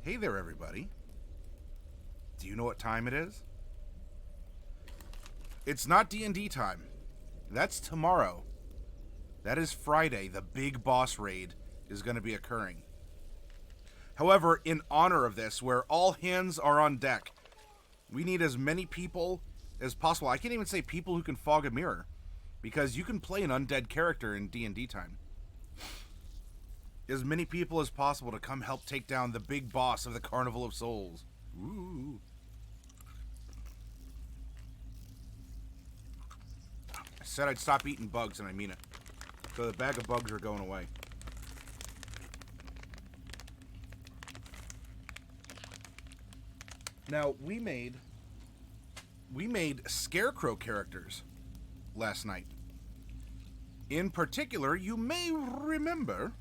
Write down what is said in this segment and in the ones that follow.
Hey there, everybody. Do you know what time it is? It's not D&D time. That's tomorrow. That is Friday. The big boss raid is going to be occurring. However, in honor of this, where all hands are on deck, we need as many people as possible. I can't even say people who can fog a mirror, because you can play an undead character in D&D time. As many people as possible to come help take down the big boss of the Carnival of Souls. Ooh. I said I'd stop eating bugs, and I mean it. So the bag of bugs are going away. Now, we made scarecrow characters last night. In particular, you may remember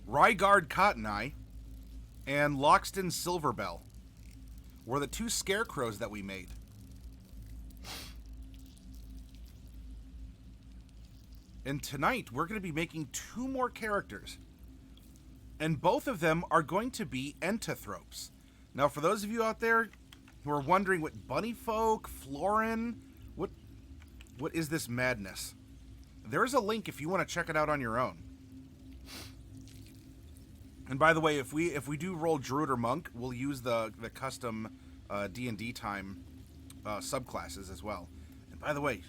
Rygard Cotton Eye and Loxton Silverbell were the two scarecrows that we made. And tonight, we're going to be making two more characters. And both of them are going to be Entothropes. Now, for those of you out there who are wondering what bunny folk, Florin, what is this madness? There's a link if you want to check it out on your own. And by the way, if we do roll Druid or Monk, we'll use the custom D&D time subclasses as well. And by the way,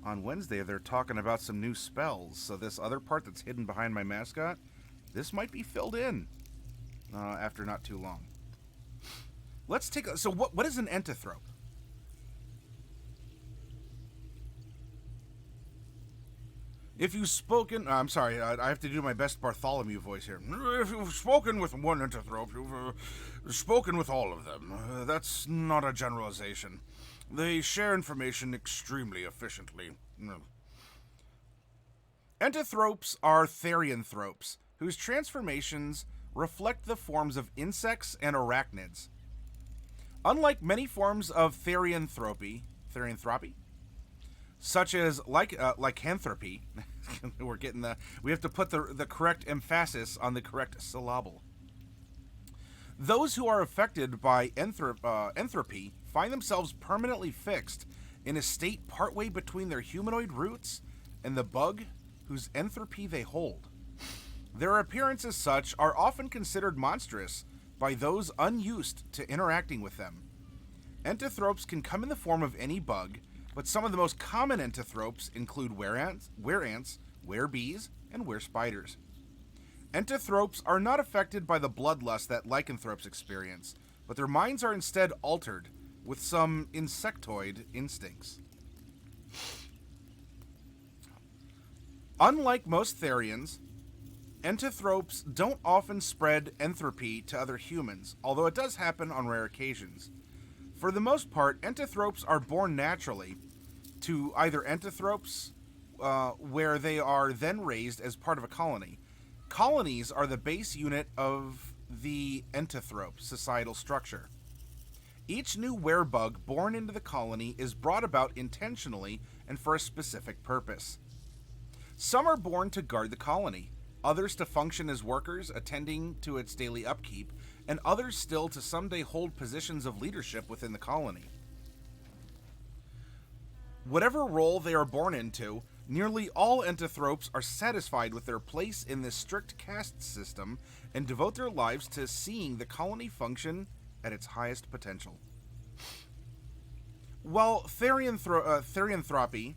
on Wednesday they're talking about some new spells, so this other part that's hidden behind my mascot, this might be filled in after not too long. Let's take a... So what is an Entothrope? If you've spoken... I'm sorry, I have to do my best Bartholomew voice here. If you've spoken with one Entothrope, you've spoken with all of them. That's not a generalization. They share information extremely efficiently. Entothropes are therianthropes, whose transformations reflect the forms of insects and arachnids. Unlike many forms of therianthropy, such as lycanthropy, we have to put the correct emphasis on the correct syllable. Those who are affected by entropy find themselves permanently fixed in a state partway between their humanoid roots and the bug whose entropy they hold. Their appearance as such are often considered monstrous by those unused to interacting with them. Entothropes can come in the form of any bug, but some of the most common entothropes include wereants, werebees, and werespiders. Entothropes are not affected by the bloodlust that lycanthropes experience, but their minds are instead altered with some insectoid instincts. Unlike most therians, entothropes don't often spread entropy to other humans, although it does happen on rare occasions. For the most part, entothropes are born naturally to either entothropes, where they are then raised as part of a colony. Colonies are the base unit of the entothrope societal structure. Each new werebug born into the colony is brought about intentionally and for a specific purpose. Some are born to guard the colony, others to function as workers attending to its daily upkeep, and others still to someday hold positions of leadership within the colony. Whatever role they are born into, nearly all entothropes are satisfied with their place in this strict caste system and devote their lives to seeing the colony function at its highest potential. While therianthropy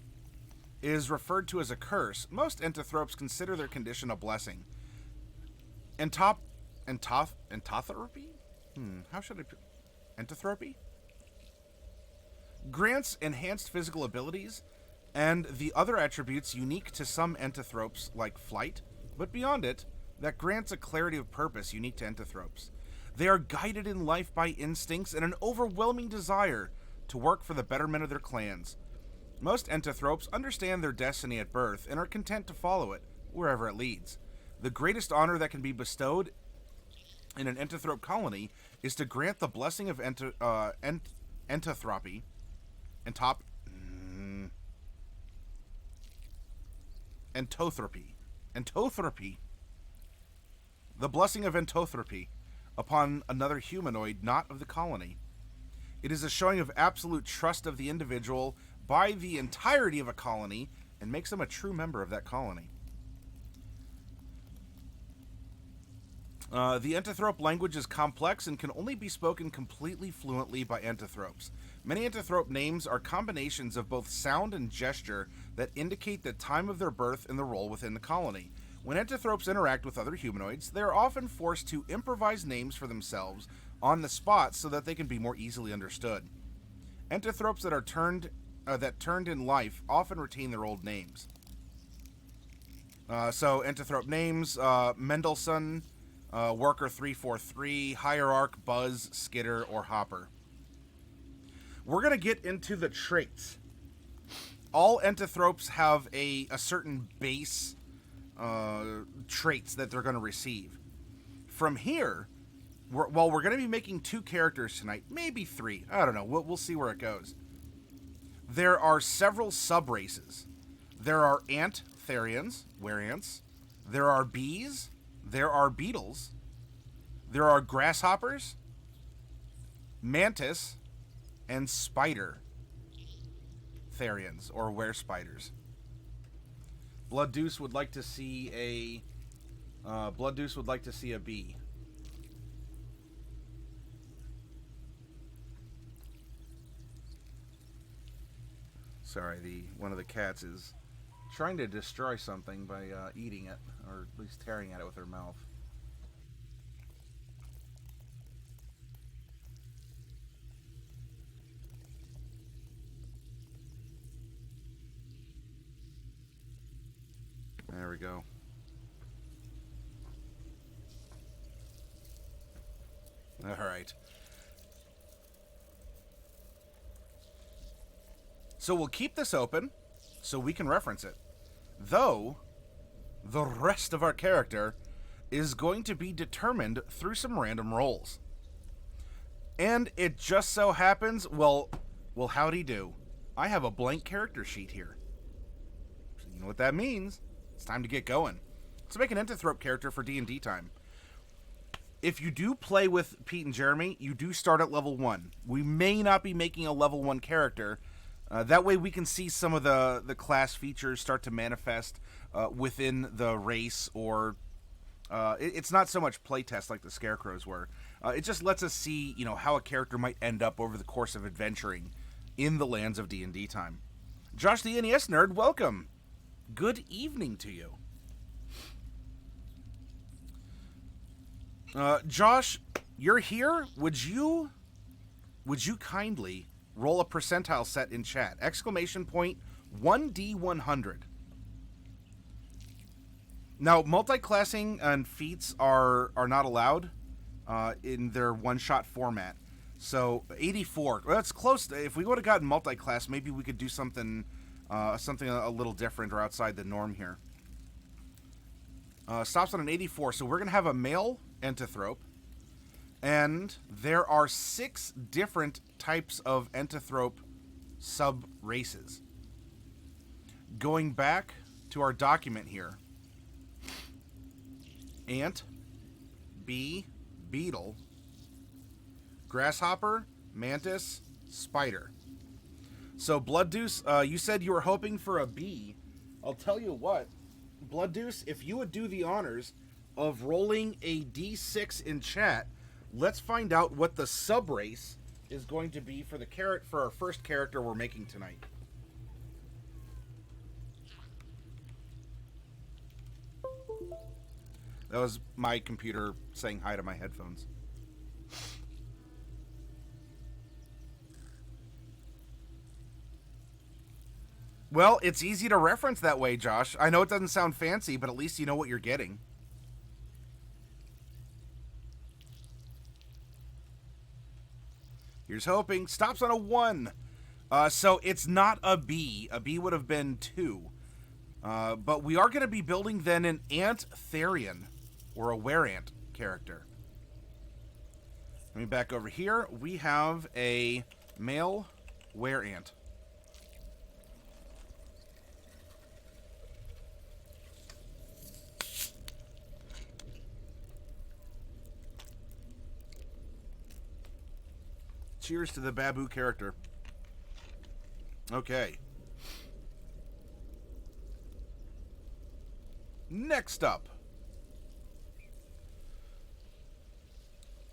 is referred to as a curse, most entothropes consider their condition a blessing. Entothropy? How should I put... Entothropy? Grants enhanced physical abilities and the other attributes unique to some entothropes, like flight, but beyond it, that grants a clarity of purpose unique to entothropes. They are guided in life by instincts and an overwhelming desire to work for the betterment of their clans. Most entothropes understand their destiny at birth and are content to follow it, wherever it leads. The greatest honor that can be bestowed in an entothrope colony is to grant the blessing of entothropy. Entothropy. The blessing of entothropy upon another humanoid not of the colony. It is a showing of absolute trust of the individual by the entirety of a colony and makes them a true member of that colony. The Entothrope language is complex and can only be spoken completely fluently by Entothropes. Many Entothrope names are combinations of both sound and gesture that indicate the time of their birth and the role within the colony. When Entothropes interact with other humanoids, they are often forced to improvise names for themselves on the spot so that they can be more easily understood. Entothropes that turned in life often retain their old names. So Entothrope names: Mendelssohn, Worker 343, Hierarch, Buzz, Skitter, or Hopper. We're going to get into the traits. All Entothropes have a certain base traits that they're going to receive. From here, we're going to be making 2 characters tonight, maybe 3. I don't know. We'll see where it goes. There are several sub-races. There are Antharians, wereants. There are bees. There are beetles. There are grasshoppers, mantis, and spider therians, or were-spiders. Blood Deuce would like to see a bee. Sorry, one of the cats is trying to destroy something by eating it, or at least tearing at it with her mouth. There we go. All right. So we'll keep this open so we can reference it. Though, the rest of our character is going to be determined through some random rolls. And it just so happens, well, howdy do. I have a blank character sheet here. So you know what that means. It's time to get going. Let's make an Entothrope character for D&D time. If you do play with Pete and Jeremy, you do start at level 1. We may not be making a level 1 character. That way we can see some of the class features start to manifest within the race, or it's not so much playtest like the Scarecrows were. It just lets us see, how a character might end up over the course of adventuring in the lands of D&D time. Josh the NES Nerd, welcome. Good evening to you. Josh, you're here. Would you kindly roll a percentile set in chat? Exclamation point 1D100. Now, multi-classing and feats are not allowed in their one-shot format. So 84. Well, that's close. If we would have gotten multi-class, maybe we could do something a little different or outside the norm here. Stops on an 84. So we're gonna have a male Entothrope, and there are 6 different types of Entothrope sub-races. Going back to our document here. Ant, bee, beetle, grasshopper, mantis, spider. So, Blood Deuce, you said you were hoping for a bee. I'll tell you what, Blood Deuce, if you would do the honors of rolling a d6 in chat, let's find out what the sub-race is going to be for our first character we're making tonight. That was my computer saying hi to my headphones. Well, it's easy to reference that way, Josh. I know it doesn't sound fancy, but at least you know what you're getting. Here's hoping. Stops on a 1. So it's not a B. A B would have been 2. But we are going to be building then an Antharian, or a Wereant character. Let me back over here. We have a male Wereant. Cheers to the Babu character. Okay. Next up.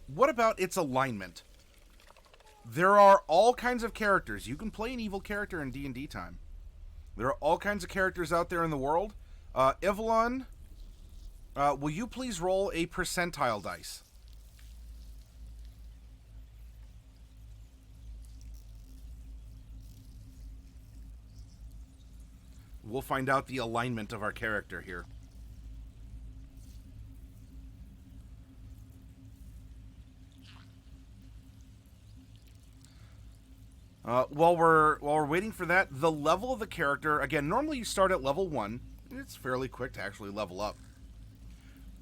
What about its alignment? There are all kinds of characters. You can play an evil character in D&D time. There are all kinds of characters out there in the world. Evelyn, will you please roll a percentile dice? We'll find out the alignment of our character here. While we're waiting for that, the level of the character, again, normally you start at level 1. It's fairly quick to actually level up.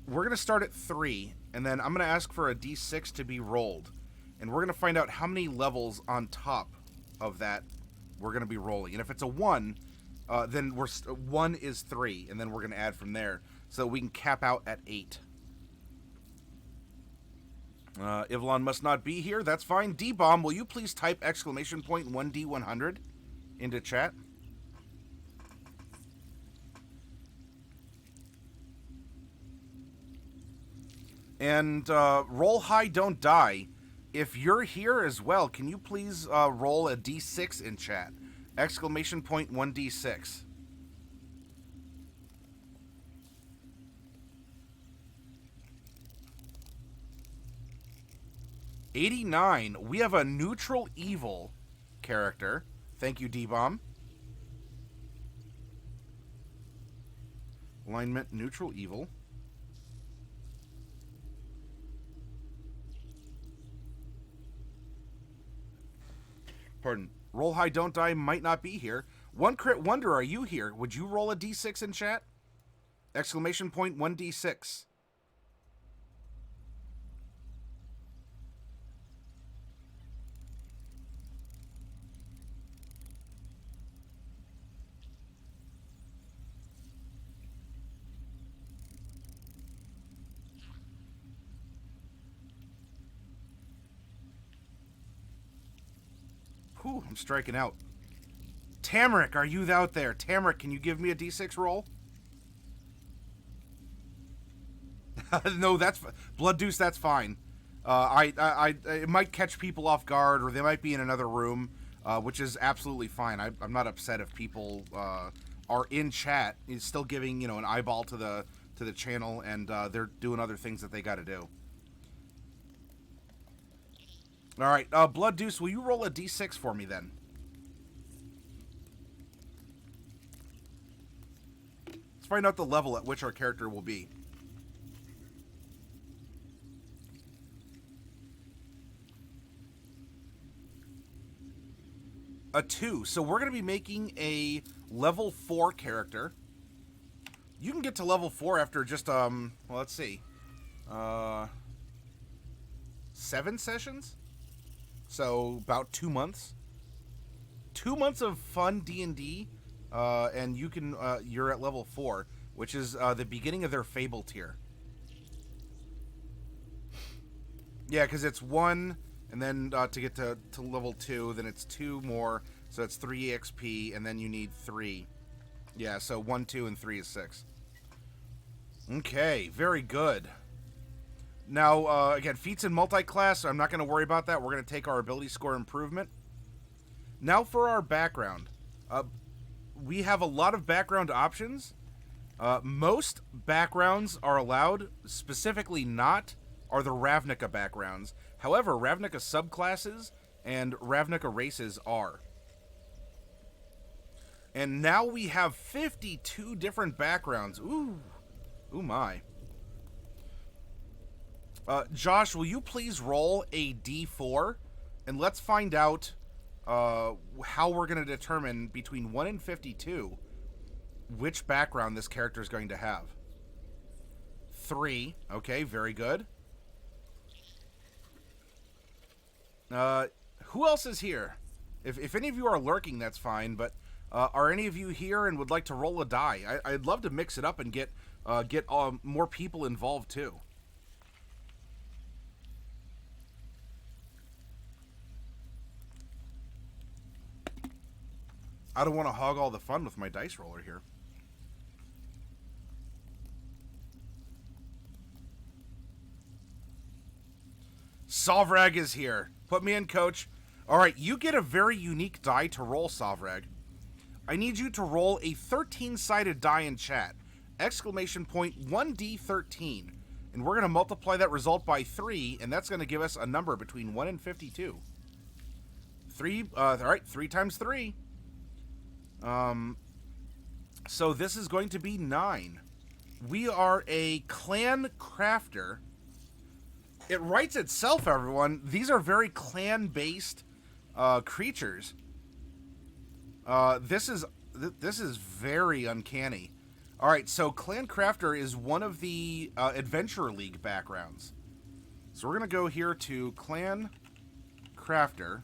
We're going to start at 3, and then I'm going to ask for a d6 to be rolled. And we're going to find out how many levels on top of that we're going to be rolling. And if it's a 1, then 1 is 3, and then we're going to add from there. So we can cap out at 8. Ivlon must not be here. That's fine. D-Bomb, will you please type exclamation point 1D100 into chat? And roll high, don't die. If you're here as well, can you please roll a D6 in chat? Exclamation point 1D6. $89. We have a neutral evil character. Thank you, D-Bomb. Alignment, neutral evil. Pardon. Roll high, don't die might not be here. One Crit Wonder, are you here? Would you roll a D6 in chat? Exclamation point 1D6. Whew, I'm striking out. Tamarick, are you out there? Tamarick, can you give me a D6 roll? No, that's Blood Deuce. That's fine. It might catch people off guard, or they might be in another room, which is absolutely fine. I'm not upset if people are in chat. It's still giving an eyeball to the channel, and they're doing other things that they got to do. All right, Blood Deuce, will you roll a d6 for me then? Let's find out the level at which our character will be. A 2. So we're going to be making a level 4 character. You can get to level 4 after just, well, let's see. 7 sessions? So about 2 months. 2 months of fun D&D, and you can you're at level 4, which is the beginning of their Fable tier. Yeah, because it's 1, and then to get to level 2, then it's 2 more, so it's 3 EXP, and then you need 3. Yeah, so 1, 2, and 3 is 6. Okay, very good. Now, again, feats in multi-class, so I'm not going to worry about that. We're going to take our ability score improvement. Now for our background. We have a lot of background options. Most backgrounds are allowed. Specifically not are the Ravnica backgrounds. However, Ravnica subclasses and Ravnica races are. And now we have 52 different backgrounds. Ooh. Ooh my. Josh, will you please roll a d4, and let's find out how we're going to determine between 1 and 52 which background this character is going to have. 3. Okay, very good. Who else is here? If any of you are lurking, that's fine, but are any of you here and would like to roll a die? I'd love to mix it up and get more people involved, too. I don't want to hog all the fun with my dice roller here. Sovrag is here. Put me in, coach. Alright, you get a very unique die to roll, Sovrag. I need you to roll a 13-sided die in chat. Exclamation point 1d13. And we're going to multiply that result by 3, and that's going to give us a number between 1 and 52. Alright, 3 times 3. So this is going to be 9. We are a clan crafter. It writes itself, everyone. These are very clan-based creatures. This is very uncanny. All right, so Clan Crafter is one of the Adventure League backgrounds. So we're gonna go here to Clan Crafter.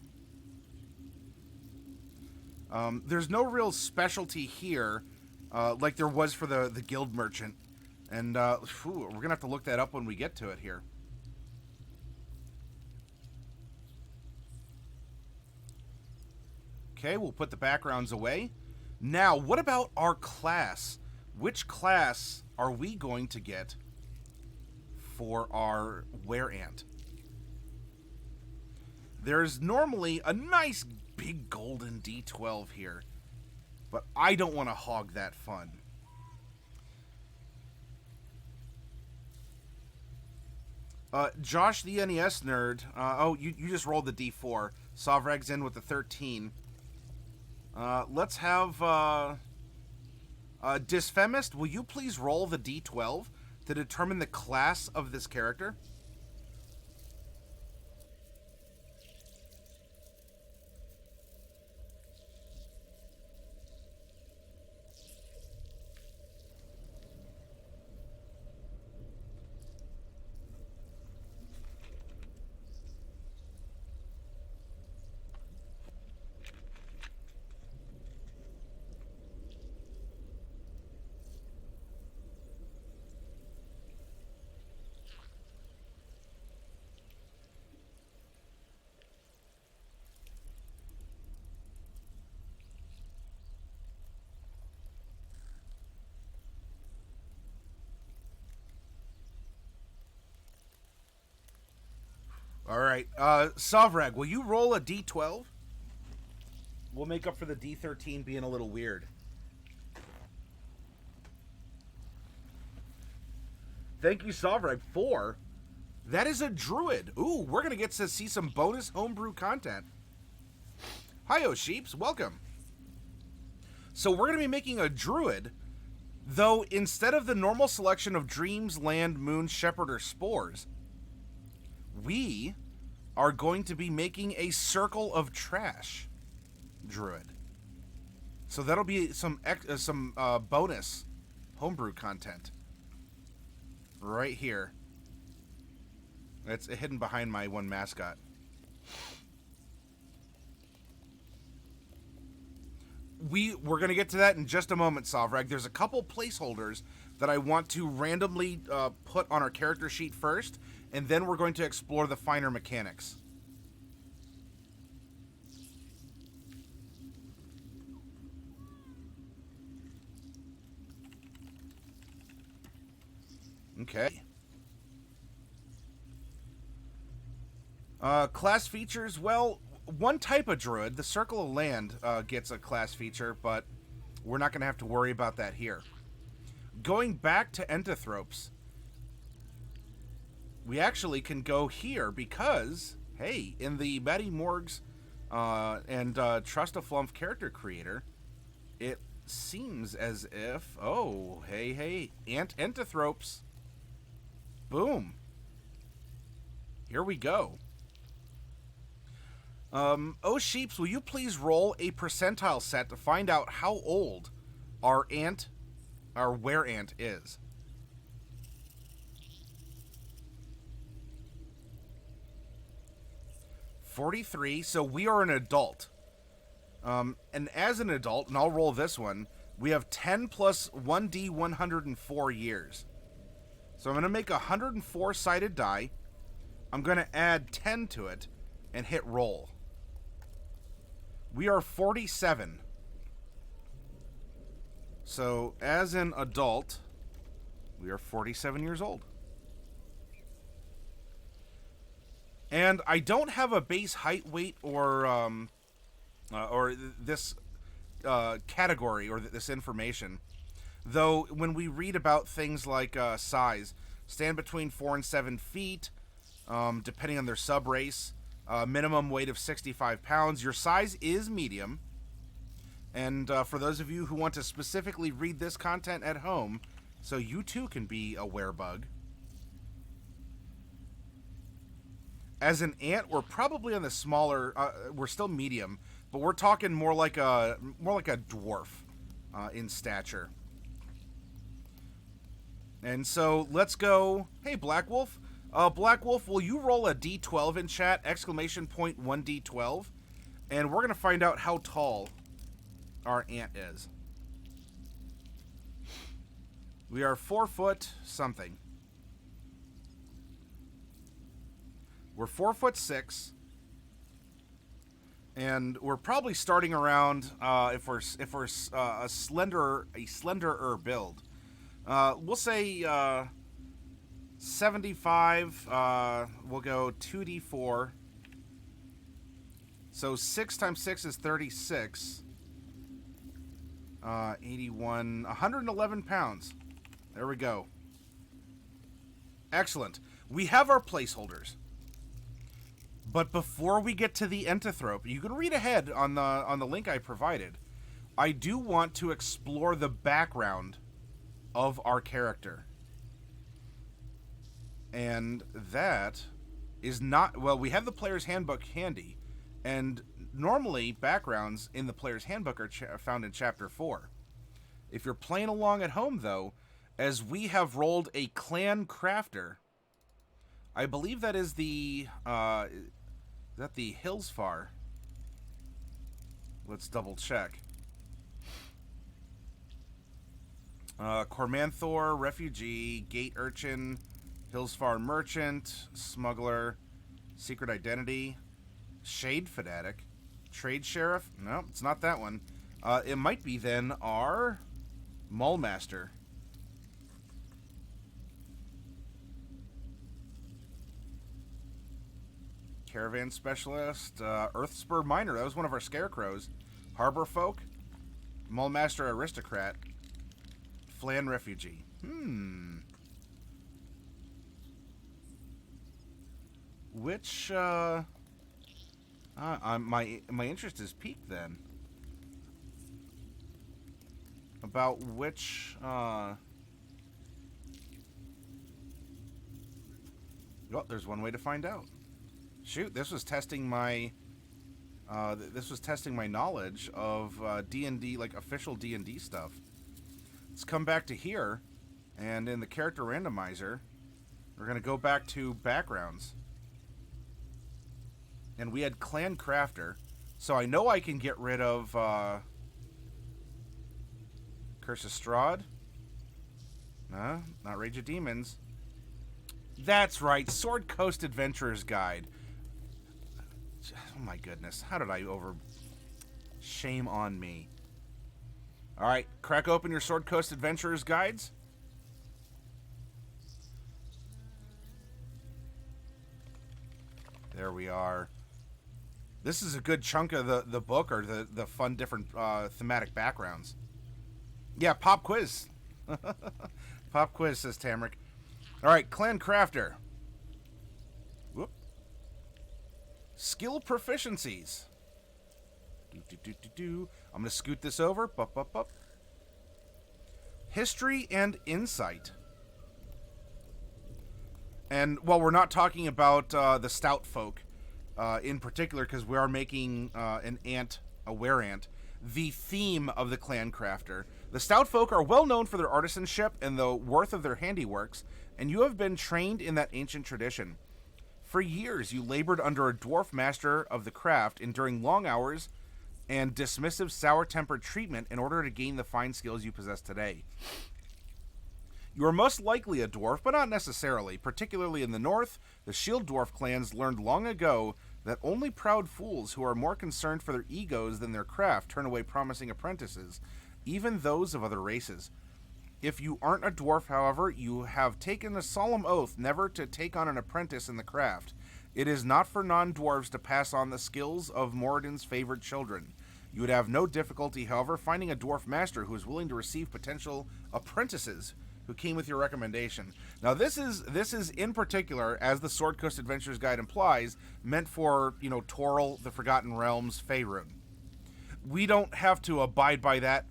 There's no real specialty here, like there was for the Guild Merchant, and we're gonna have to look that up when we get to it here. Okay, we'll put the backgrounds away. Now, what about our class? Which class are we going to get for our Wereant? There's normally a nice big golden D12 here, but I don't want to hog that fun. Josh the NES nerd. You just rolled the D4. Sovrag's in with the 13. Let's have Dysfemist, will you please roll the D12 to determine the class of this character? All right, Sovrag, will you roll a D12? We'll make up for the D13 being a little weird. Thank you, Sovrag. 4. That is a Druid. Ooh, we're going to get to see some bonus homebrew content. Hi-yo, sheeps. Welcome. So we're going to be making a Druid, though instead of the normal selection of Dreams, Land, Moon, Shepherd, or Spores, we are going to be making a Circle of Trash Druid. So that'll be some bonus homebrew content right here. It's hidden behind my one mascot. We're going to get to that in just a moment, Sovrag. There's a couple placeholders that I want to randomly put on our character sheet first, and then we're going to explore the finer mechanics. Okay. Class features, well, one type of druid, the Circle of Land, gets a class feature, but we're not going to have to worry about that here. Going back to Entothropes, we actually can go here because, hey, in the Matty Morgs and Trust a Flump character creator, it seems as if, oh, hey, Entothropes. Boom. Here we go. Oh, sheeps, will you please roll a percentile set to find out how old our Wereant is? $43, so we are an adult. And as an adult, and I'll roll this one, we have 10 plus 1d 104 years. So I'm going to make a 104-sided die. I'm going to add 10 to it and hit roll. We are 47. So, as an adult, we are 47 years old. And I don't have a base height, weight, or this category or this information. Though when we read about things like size, stand between 4 and 7 feet, depending on their sub race, minimum weight of 65 pounds. Your size is medium. And for those of you who want to specifically read this content at home, so you too can be a werebug. As an ant, we're probably on the smaller. We're still medium, but we're talking more like a dwarf in stature. And so let's go. Hey, Black Wolf. Black Wolf, will you roll a D12 in chat? Exclamation point 1D12, and we're gonna find out how tall our ant is. We are 4 foot something. We're 4'6", and we're probably starting around if we're a slenderer build. We'll say 75. We'll go 2d4. So 6 times 6 is 36. 81, 111 pounds. There we go. Excellent. We have our placeholders. But before we get to the Entothrope, you can read ahead on the link I provided. I do want to explore the background of our character. And that is not... Well, we have the player's handbook handy, and normally backgrounds in the player's handbook are found in Chapter 4. If you're playing along at home, though, as we have rolled a clan crafter, I believe that is the... is that the Hillsfar? Let's double check. Cormanthor, Refugee, Gate Urchin, Hillsfar Merchant, Smuggler, Secret Identity, Shade Fanatic, Trade Sheriff. No, it's not that one. It might be then our Maulmaster. Caravan Specialist, Earthspur Miner. That was one of our scarecrows. Harbor Folk, Maulmaster Aristocrat, Flan Refugee. Which my interest is piqued then. About which oh, there's one way to find out. Shoot, this was testing my knowledge of D&D, like official D&D stuff. Let's come back to here, and in the character randomizer, we're going to go back to backgrounds. And we had Clan Crafter, so I know I can get rid of Curse of Strahd. Not Rage of Demons. That's right, Sword Coast Adventurer's Guide. Oh my goodness, how did I Shame on me. Alright, crack open your Sword Coast Adventurer's Guides. There we are. This is a good chunk of the book, or the fun different thematic backgrounds. Yeah, pop quiz. Pop quiz, says Tamrick. Alright, Clan Crafter. Whoop. Skill proficiencies. I'm going to scoot this over. Bup. History and insight. And while we're not talking about the stout folk in particular, because we are making an ant, a wereant, the theme of the Clan Crafter. The stout folk are well known for their artisanship and the worth of their handiworks, and you have been trained in that ancient tradition. For years, you labored under a dwarf master of the craft, enduring long hours and dismissive, sour-tempered treatment in order to gain the fine skills you possess today. You are most likely a dwarf, but not necessarily. Particularly in the north, the shield dwarf clans learned long ago that only proud fools who are more concerned for their egos than their craft turn away promising apprentices. even those of other races. If you aren't a dwarf, however, you have taken a solemn oath never to take on an apprentice in the craft. It is not for non-dwarves to pass on the skills of Moradin's favored children. You would have no difficulty, however, finding a dwarf master who is willing to receive potential apprentices who came with your recommendation. Now, this is in particular, as the Sword Coast Adventures Guide implies, meant for, Toril, the Forgotten Realms, Faerun. We don't have to abide by that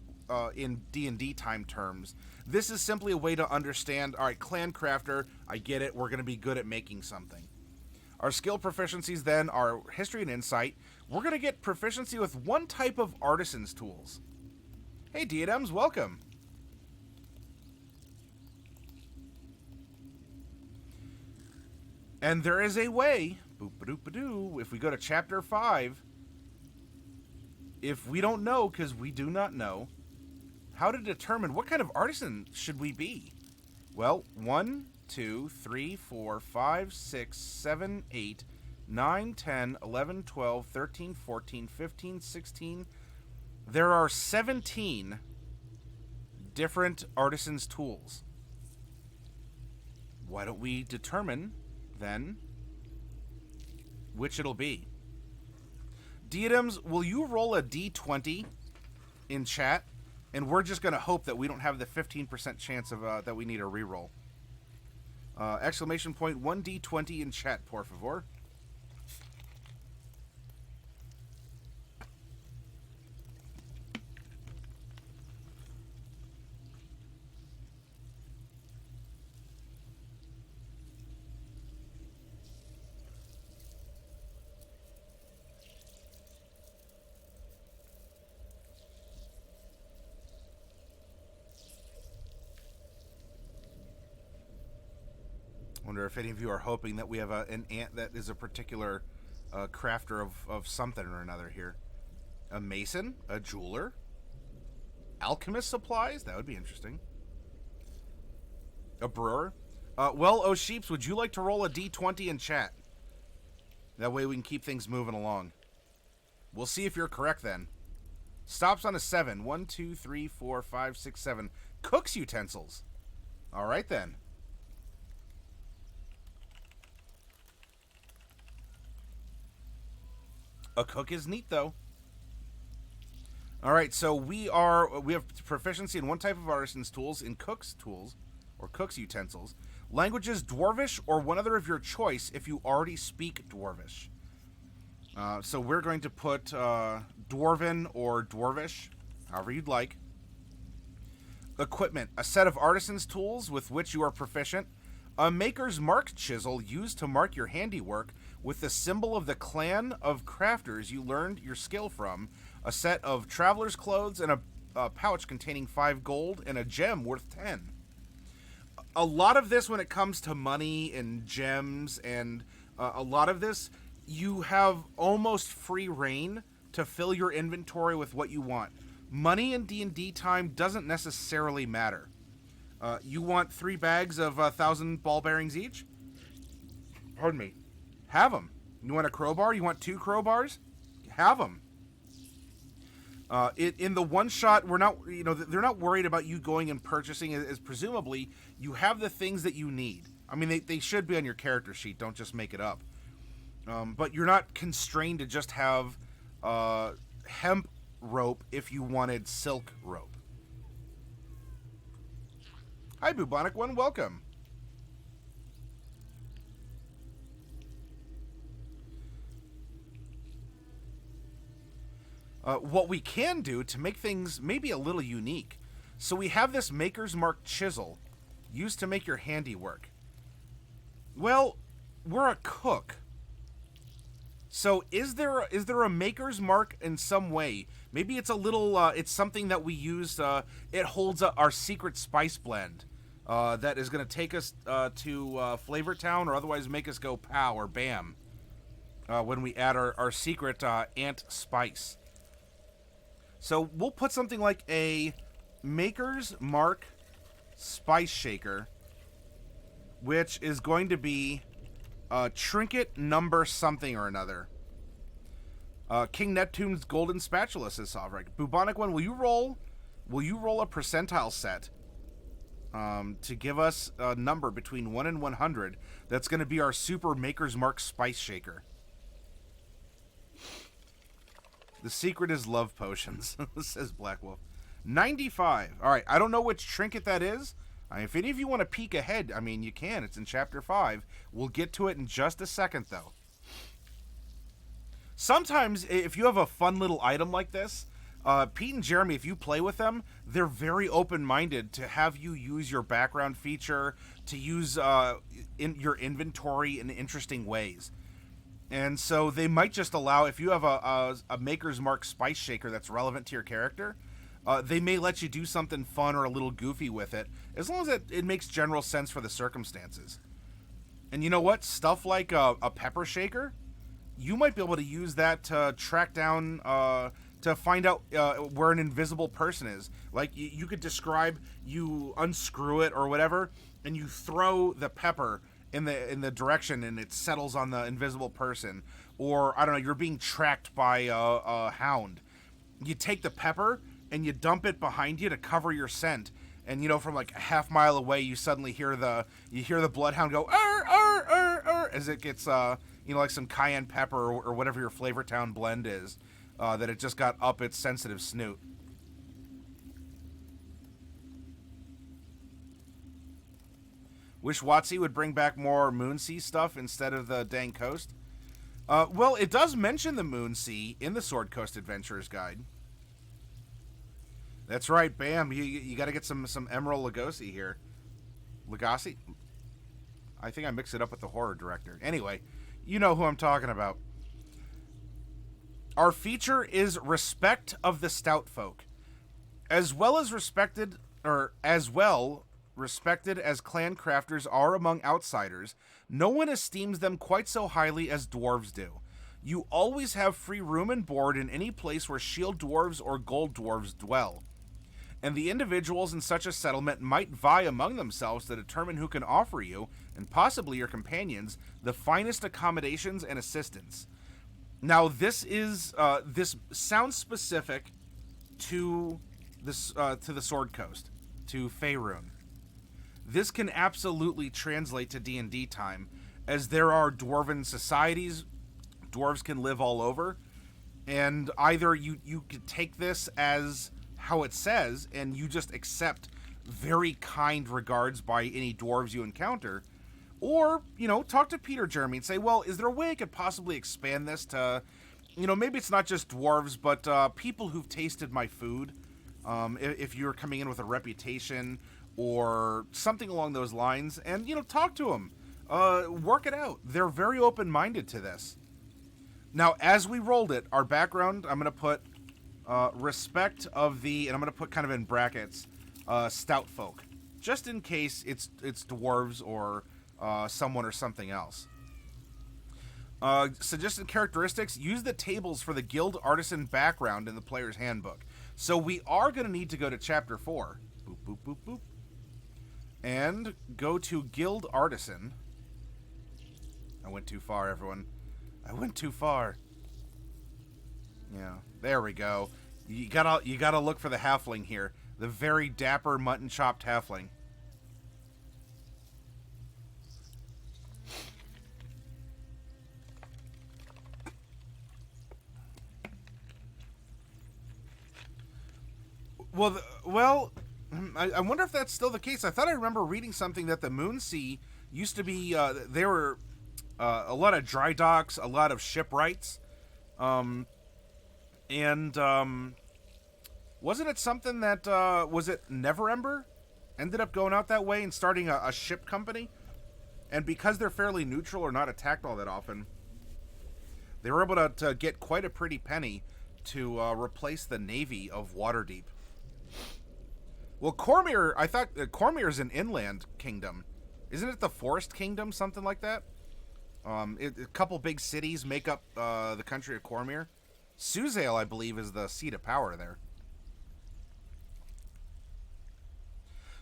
in D&D time terms. This is simply a way to understand, all right, clan crafter, I get it, we're going to be good at making something. Our skill proficiencies then are history and insight. We're going to get proficiency with one type of artisan's tools. Hey, Diadems, welcome. And there is a way, boop-a-doop-a-doo, if we go to Chapter 5, if we don't know, because we do not know, how to determine what kind of artisan should we be. Well, 1, 2, 3, 4, 5, 6, 7, 8, 9, 10, 11, 12, 13, 14, 15, 16. There are 17 different artisan's tools. Why don't we determine, then, which it'll be? Diadems, will you roll a d20 in chat? And we're just going to hope that we don't have the 15% chance of that we need a reroll. Exclamation point 1d20 in chat, por favor. Wonder if any of you are hoping that we have an ant that is a particular crafter of something or another here. A mason? A jeweler? Alchemist supplies? That would be interesting. A brewer? Well, oh Sheeps, would you like to roll a d20 in chat? That way we can keep things moving along. We'll see if you're correct then. Stops on a 7. 1, 2, 3, 4, 5, 6, 7. Cook's utensils. All right then. A cook is neat, though. All right, so we have proficiency in one type of artisan's tools, in cook's tools, or cook's utensils. Languages, Dwarvish, or one other of your choice if you already speak Dwarvish. So we're going to put Dwarven or Dwarvish, however you'd like. Equipment, a set of artisan's tools with which you are proficient. A maker's mark chisel used to mark your handiwork with the symbol of the clan of crafters you learned your skill from. A set of traveler's clothes and a pouch containing 5 gold and a gem worth 10. A lot of this when it comes to money and gems and a lot of this, you have almost free reign to fill your inventory with what you want. Money in D&D time doesn't necessarily matter. You want 3 bags of 1,000 ball bearings each? Pardon me. Have them. You want a crowbar? You want 2 crowbars? Have them. In the one shot, we're not, they're not worried about you going and purchasing, as presumably you have the things that you need. I mean, they should be on your character sheet. Don't just make it up. But you're not constrained to just have hemp rope if you wanted silk rope. Hi, Bubonic One. Welcome. What we can do to make things maybe a little unique. So we have this Maker's Mark chisel used to make your handiwork. Well, we're a cook. So is there a Maker's Mark in some way? Maybe it's a little, it's something that we use, it holds our secret spice blend that is going to take us to Flavor Town or otherwise make us go pow or bam when we add our secret ant spice. So we'll put something like a Maker's Mark spice shaker, which is going to be trinket number something or another. King Neptune's golden spatula says Sovereign. Bubonic One, will you roll will you roll a percentile set to give us a number between 1 and 100 that's going to be our super Maker's Mark Spice Shaker. The secret is love potions, says Black Wolf. 95. All right, I don't know which trinket that is. If any of you want to peek ahead, I mean, you can. It's in Chapter 5. We'll get to it in just a second, though. Sometimes, if you have a fun little item like this, Pete and Jeremy, if you play with them, they're very open-minded to have you use your background feature, to use in your inventory in interesting ways. And so they might just allow, if you have a Maker's Mark Spice Shaker that's relevant to your character, they may let you do something fun or a little goofy with it, as long as it makes general sense for the circumstances. And you know what? Stuff like a pepper shaker, you might be able to use that to track down, to find out where an invisible person is. Like, you could describe, you unscrew it or whatever, and you throw the pepper in the direction, and it settles on the invisible person. Or, I don't know, you're being tracked by a hound. You take the pepper and you dump it behind you to cover your scent, and you know, from like a half mile away, you suddenly hear the bloodhound go arr, arr, arr, arr, as it gets like some cayenne pepper or whatever your Flavortown blend is, that it just got up its sensitive snoot. Wish WotC would bring back more Moonsea stuff instead of the dang coast. Well, it does mention the Moonsea in the Sword Coast Adventurer's Guide. That's right, bam. You got to get some Emerald Lagasse here. Lagasse? I think I mixed it up with the horror director. Anyway, you know who I'm talking about. Our feature is Respect of the Stout Folk. As respected as clan crafters are among outsiders, no one esteems them quite so highly as dwarves do. You always have free room and board in any place where shield dwarves or gold dwarves dwell. And the individuals in such a settlement might vie among themselves to determine who can offer you, and possibly your companions, the finest accommodations and assistance. Now, this sounds specific to the Sword Coast, to Faerun. This can absolutely translate to D&D time, as there are dwarven societies. Dwarves can live all over, and either you could take this as how it says, and you just accept very kind regards by any dwarves you encounter, or, talk to Peter Jeremy and say, well, is there a way I could possibly expand this to, maybe it's not just dwarves, but people who've tasted my food, if you're coming in with a reputation or something along those lines, and, talk to them. Work it out. They're very open-minded to this. Now, as we rolled it, our background, I'm going to put respect of the, and I'm going to put kind of in brackets, stout folk. Just in case it's dwarves or someone or something else. Suggested characteristics, use the tables for the guild artisan background in the player's handbook. So we are going to need to go to Chapter 4. Boop, boop, boop, boop. And go to Guild Artisan. I went too far, everyone. I went too far. Yeah, there we go. You gotta look for the halfling here. The very dapper mutton-chopped halfling. Well, I wonder if that's still the case. I thought I remember reading something that the Moonsea used to be, there were a lot of dry docks, a lot of shipwrights, and wasn't it something that, was it Neverember? Ended up going out that way and starting a ship company? And because they're fairly neutral or not attacked all that often, they were able to get quite a pretty penny to replace the navy of Waterdeep. Well, Cormyr, I thought Cormyr is an inland kingdom. Isn't it the Forest Kingdom, something like that? A couple big cities make up the country of Cormyr. Suzale, I believe, is the seat of power there.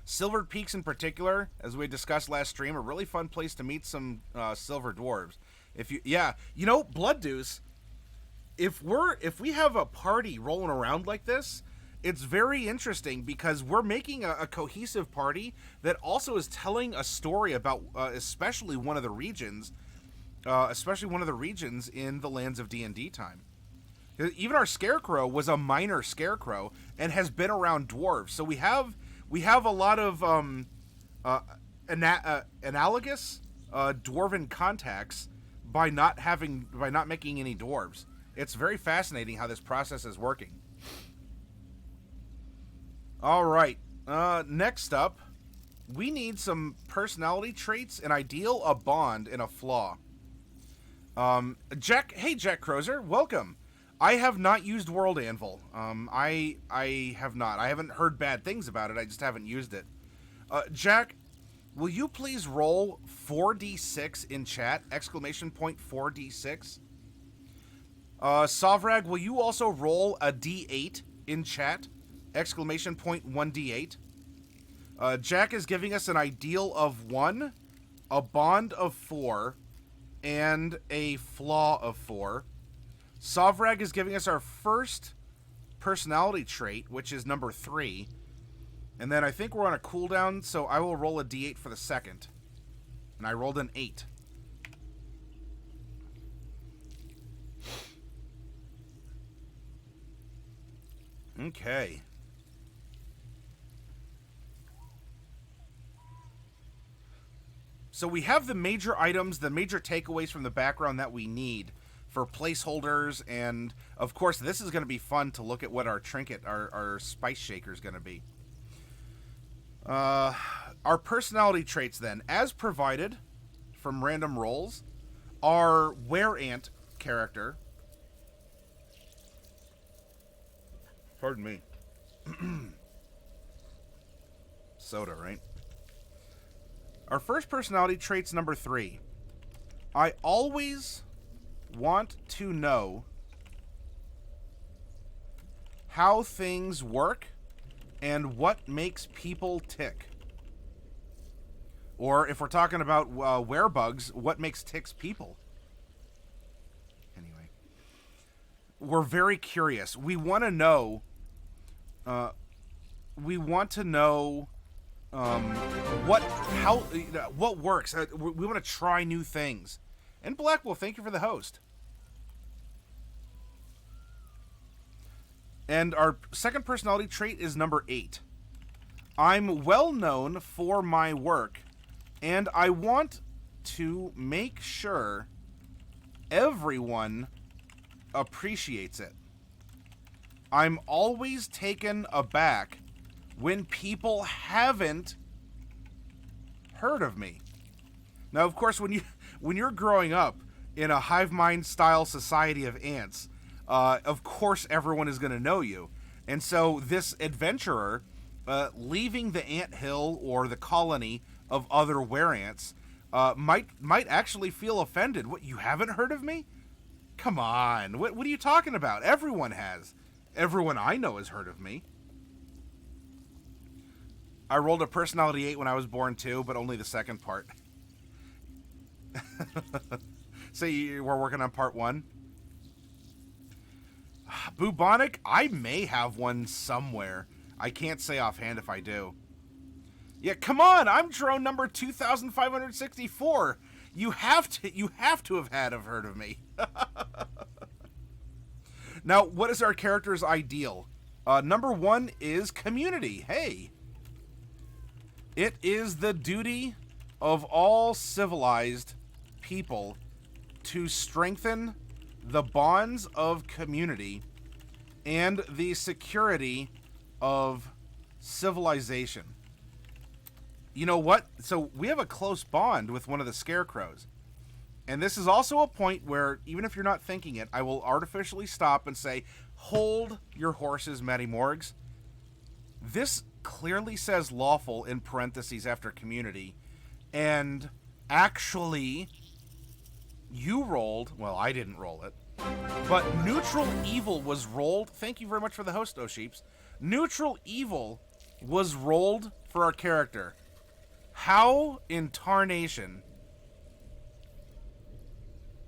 Silvered Peaks in particular, as we discussed last stream, a really fun place to meet some silver dwarves. Blood Deuce, if we have a party rolling around like this, it's very interesting because we're making a cohesive party that also is telling a story about especially one of the regions in the lands of D&D time. Even our scarecrow was a minor scarecrow and has been around dwarves, so we have a lot of analogous dwarven contacts by not making any dwarves. It's very fascinating how this process is working. All right, next up, we need some personality traits, an ideal, a bond, and a flaw. Jack Crozer, welcome. I have not used World Anvil. I have not. I haven't heard bad things about it. I just haven't used it. Jack, will you please roll 4d6 in chat? Exclamation point 4d6. Sovrag, will you also roll a d8 in chat? Exclamation point 1d8. Jack is giving us an ideal of 1, a bond of 4, and a flaw of 4. Sovrag is giving us our first personality trait, which is number 3. And then I think we're on a cooldown, so I will roll a d8 for the second. And I rolled an 8. Okay. So we have the major items, the major takeaways from the background that we need for placeholders, and of course this is going to be fun to look at what our trinket, our spice shaker is going to be. Our personality traits then, as provided from random rolls, our Wereant character. Pardon me. Soda, right? Our first personality trait's number 3. I always want to know how things work and what makes people tick. Or if we're talking about werebugs, what makes ticks people. Anyway, we're very curious. We want to know. What works. We want to try new things. And Blackwolf, thank you for the host. And our second personality trait is number 8. I'm well known for my work, and I want to make sure everyone appreciates it. I'm always taken aback when people haven't heard of me. Now, of course, when you're growing up in a hive mind style society of ants, of course everyone is going to know you. And so this adventurer, leaving the anthill or the colony of other wereants, might actually feel offended. What, you haven't heard of me? Come on, what are you talking about? Everyone has. Everyone I know has heard of me. I rolled a personality 8 when I was born too, but only the second part. So we're working on part 1. Bubonic, I may have one somewhere. I can't say offhand if I do. Yeah, come on, I'm drone number 2564. You have to have heard of me. Now, what is our character's ideal? Number 1 is community. Hey. It is the duty of all civilized people to strengthen the bonds of community and the security of civilization. You know what? So we have a close bond with one of the scarecrows. And this is also a point where, even if you're not thinking it, I will artificially stop and say, hold your horses, Matty Morgs. This clearly says lawful in parentheses after community. And actually, you rolled, well, I didn't roll it, but neutral evil was rolled. Thank you very much for the host, O'Sheeps. Neutral evil was rolled for our character. How in tarnation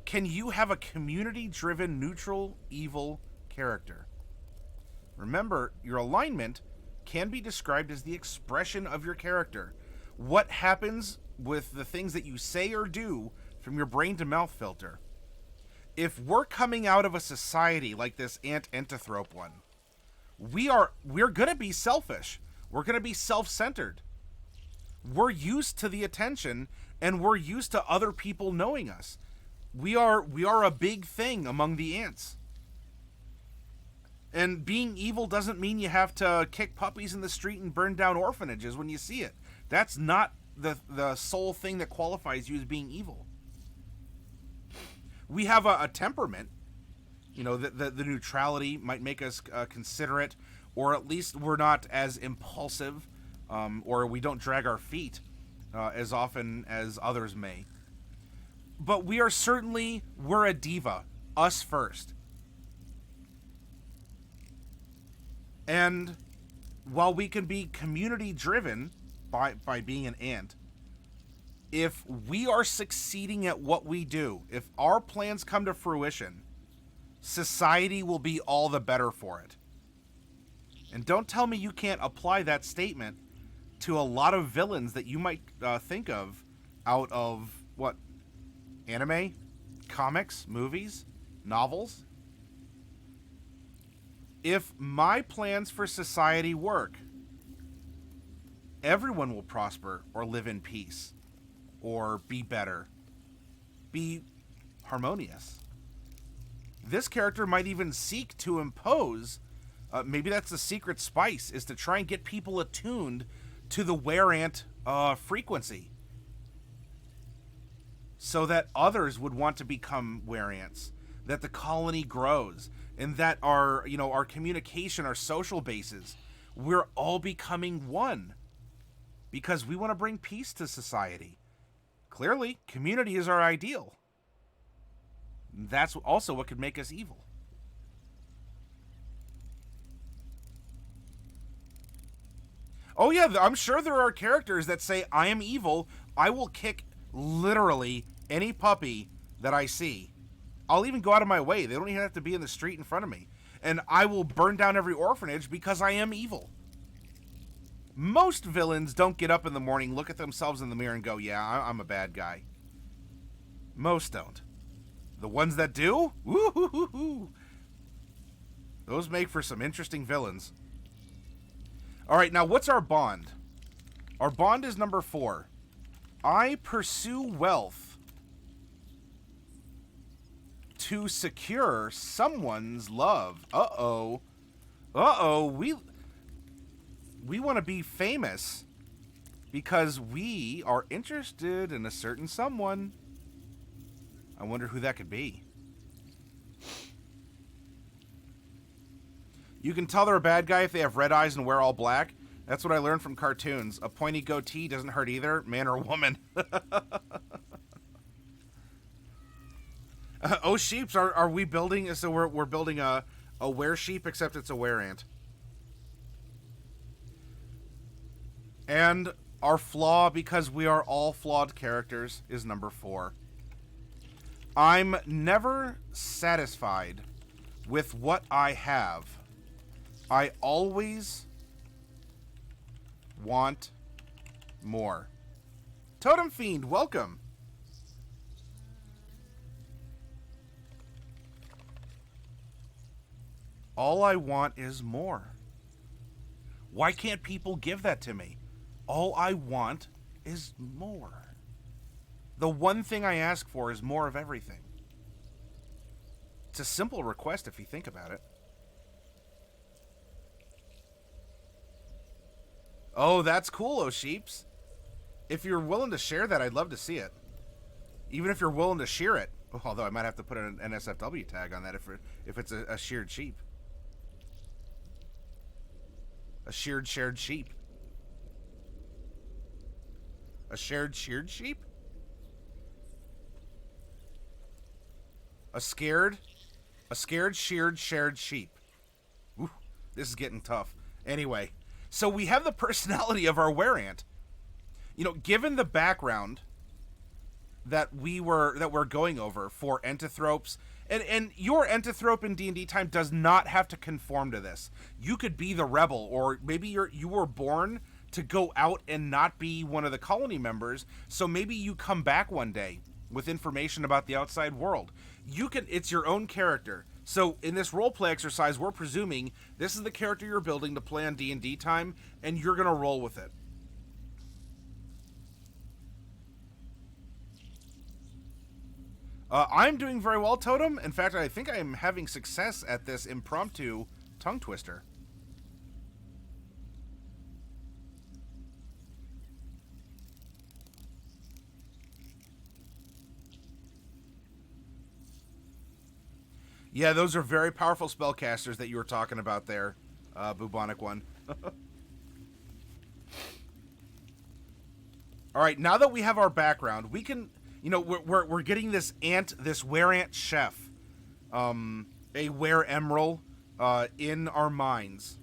can you have a community-driven neutral evil character? Remember, your alignment can be described as the expression of your character. What happens with the things that you say or do from your brain to mouth filter. If we're coming out of a society like this Entothrope one, we're going to be selfish. We're going to be self-centered. We're used to the attention, and we're used to other people knowing us. We are a big thing among the ants. And being evil doesn't mean you have to kick puppies in the street and burn down orphanages when you see it. That's not the sole thing that qualifies you as being evil. We have a temperament. You know, the neutrality might make us considerate, or at least we're not as impulsive, or we don't drag our feet as often as others may. But we're a diva. Us first. And while we can be community driven by being an ant, if we are succeeding at what we do, if our plans come to fruition, society will be all the better for it. And don't tell me you can't apply that statement to a lot of villains that you might think of out of, what, anime, comics, movies, novels? If my plans for society work, everyone will prosper or live in peace or be better, be harmonious. This character might even seek to impose, maybe that's the secret spice, is to try and get people attuned to the wereant frequency so that others would want to become wereants, that the colony grows, and that our communication, our social bases, we're all becoming one because we want to bring peace to society. Clearly, community is our ideal. That's also what could make us evil. Oh yeah, I'm sure there are characters that say, I am evil, I will kick literally any puppy that I see. I'll even go out of my way. They don't even have to be in the street in front of me. And I will burn down every orphanage because I am evil. Most villains don't get up in the morning, look at themselves in the mirror and go, yeah, I'm a bad guy. Most don't. The ones that do, woo-hoo-hoo-hoo. Those make for some interesting villains. All right, now what's our bond? Our bond is number 4. I pursue wealth to secure someone's love. Uh-oh. We want to be famous because we are interested in a certain someone. I wonder who that could be. You can tell they're a bad guy if they have red eyes and wear all black. That's what I learned from cartoons. A pointy goatee doesn't hurt either, man or woman. Oh, sheeps, are we building? So we're building a were sheep, except it's a wereant. And our flaw, because we are all flawed characters, is number 4. I'm never satisfied with what I have. I always want more. Totem Fiend, welcome. All I want is more. Why can't people give that to me? All I want is more. The one thing I ask for is more of everything. It's a simple request if you think about it. Oh, that's cool, oh sheeps. If you're willing to share that, I'd love to see it. Even if you're willing to shear it. Although I might have to put an NSFW tag on that if it's a sheared sheep. A shared sheep. A sheared sheep? A scared shared sheep. Ooh, this is getting tough. Anyway, so we have the personality of our wereant. You know, given the background, that we're going over for Entothropes. And your Entothrope in D&D time does not have to conform to this. You could be the rebel, or maybe you were born to go out and not be one of the colony members, so maybe you come back one day with information about the outside world. It's your own character. So in this roleplay exercise, we're presuming this is the character you're building to play on D&D time, and you're going to roll with it. I'm doing very well, Totem. In fact, I think I'm having success at this impromptu tongue twister. Yeah, those are very powerful spellcasters that you were talking about there, Bubonic One. All right, now that we have our background, we can, you know, we're getting this Wereant chef, a Were Emerald, in our minds.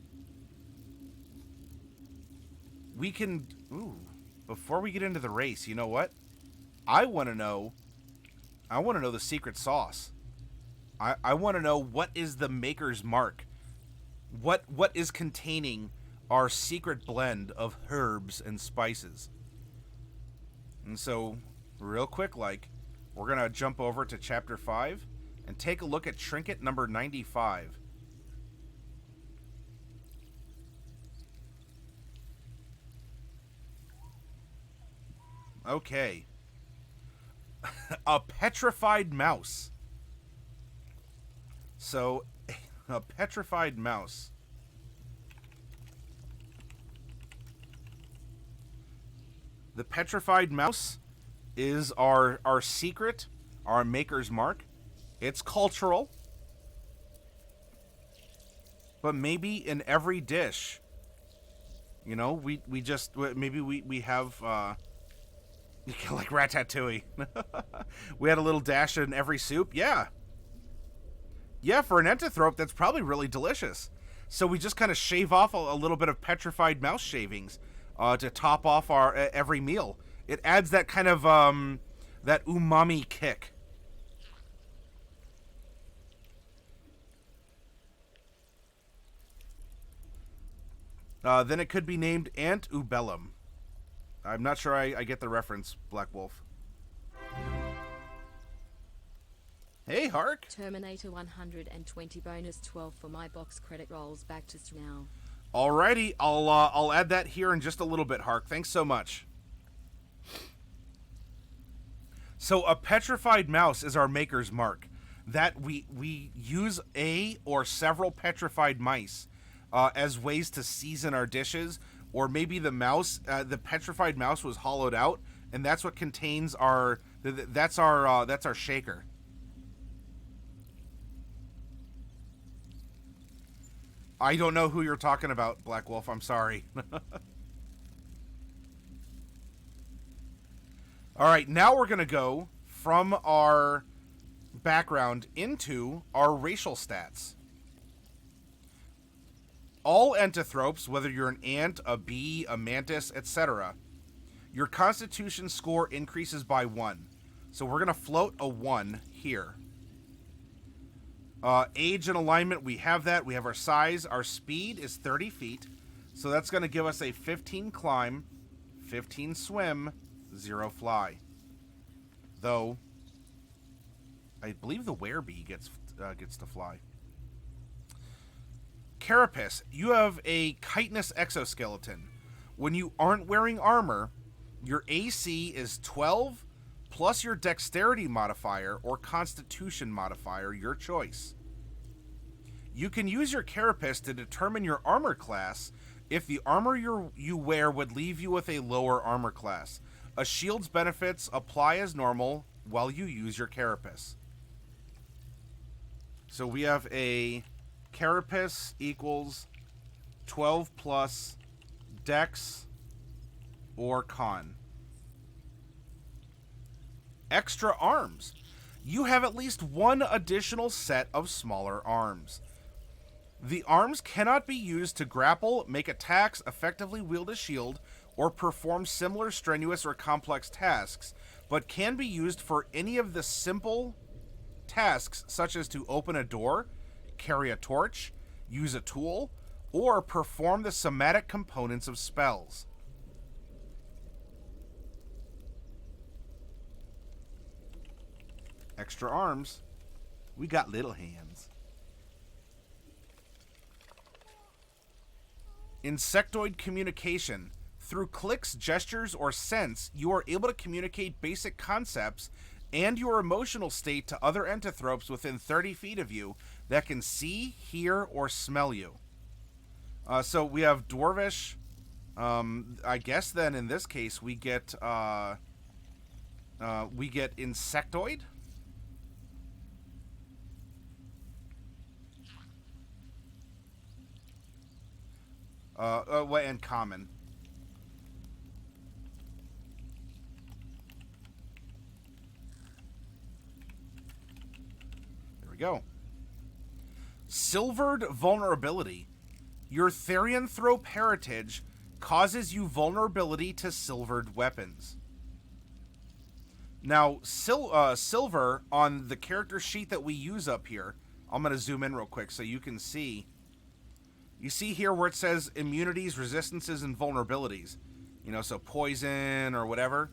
We can, before we get into the race, you know what? I want to know the secret sauce. I want to know what is the maker's mark. What is containing our secret blend of herbs and spices. And so, real quick, we're going to jump over to Chapter 5 and take a look at Trinket number 95. Okay. A petrified mouse. So, a petrified mouse. The petrified mouse is our secret, our maker's mark. It's cultural. But maybe in every dish, you know, we have, like Ratatouille. We had a little dash in every soup. Yeah. Yeah, for an Entothrope, that's probably really delicious. So we just kind of shave off a little bit of petrified mouse shavings to top off our every meal. It adds that kind of that umami kick. Then it could be named Antubellum. I'm not sure I get the reference, Black Wolf. Hey, Hark. Terminator 120 bonus 12 for my box credit rolls back to now. Alrighty, I'll add that here in just a little bit, Hark. Thanks so much. So a petrified mouse is our maker's mark. That we use a or several petrified mice as ways to season our dishes, or maybe the petrified mouse was hollowed out, and that's what contains that's our shaker. I don't know who you're talking about, Black Wolf. I'm sorry. All right, now we're going to go from our background into our racial stats. All Entothropes, whether you're an ant, a bee, a mantis, etc., your constitution score increases by 1. So we're going to float a 1 here. Age and alignment, we have that. We have our size. Our speed is 30 feet. So that's going to give us a 15 climb, 15 swim, 0 fly. Though, I believe the werebee gets to fly. Carapace, you have a chitinous exoskeleton. When you aren't wearing armor, your AC is 12 plus your dexterity modifier or constitution modifier, your choice. You can use your carapace to determine your armor class if the armor you wear would leave you with a lower armor class. A shield's benefits apply as normal while you use your carapace. So we have a carapace equals 12 plus dex or con. Extra arms. You have at least one additional set of smaller arms. The arms cannot be used to grapple, make attacks, effectively wield a shield, or perform similar strenuous or complex tasks, but can be used for any of the simple tasks such as to open a door, carry a torch, use a tool, or perform the somatic components of spells. Extra arms. We got little hands. Insectoid communication. Through clicks, gestures, or scents, you are able to communicate basic concepts and your emotional state to other entothropes within 30 feet of you that can see, hear, or smell you. So we have Dwarvish. I guess then in this case we get Insectoid. And common. There we go. Silvered vulnerability. Your Therianthrope heritage causes you vulnerability to silvered weapons. Now, silver on the character sheet that we use up here, I'm going to zoom in real quick so you can see. You see here where it says immunities, resistances, and vulnerabilities. You know, so poison or whatever.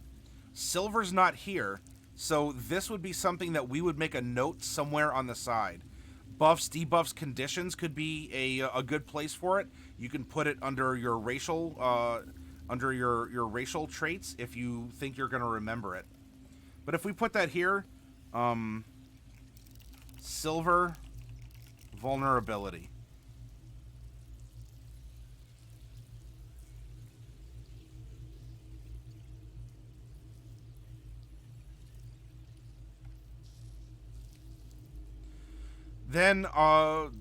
Silver's not here, so this would be something that we would make a note somewhere on the side. Buffs, debuffs, conditions could be a good place for it. You can put it under your racial racial traits if you think you're going to remember it. But if we put that here, silver vulnerability. Then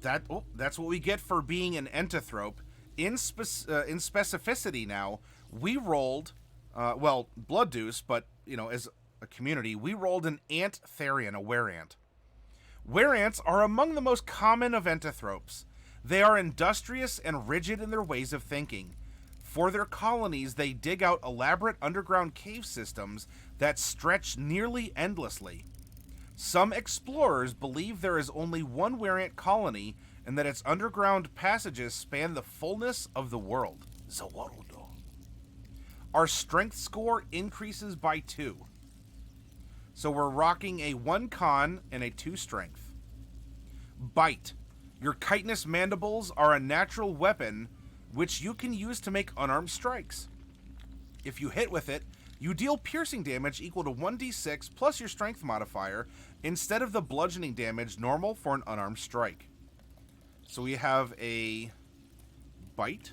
that's what we get for being an Entothrope. In specificity now, we rolled, Blood Deuce, but, you know, as a community, we rolled an Ant Therian, a Wereant. Wereants are among the most common of Entothropes. They are industrious and rigid in their ways of thinking. For their colonies, they dig out elaborate underground cave systems that stretch nearly endlessly. Some explorers believe there is only one Wereant colony and that its underground passages span the fullness of the world. The world. Our strength score increases by 2. So we're rocking a 1 con and a 2 strength. Bite. Your chitinous mandibles are a natural weapon which you can use to make unarmed strikes. If you hit with it, you deal piercing damage equal to 1d6 plus your strength modifier instead of the bludgeoning damage normal for an unarmed strike. So we have a bite,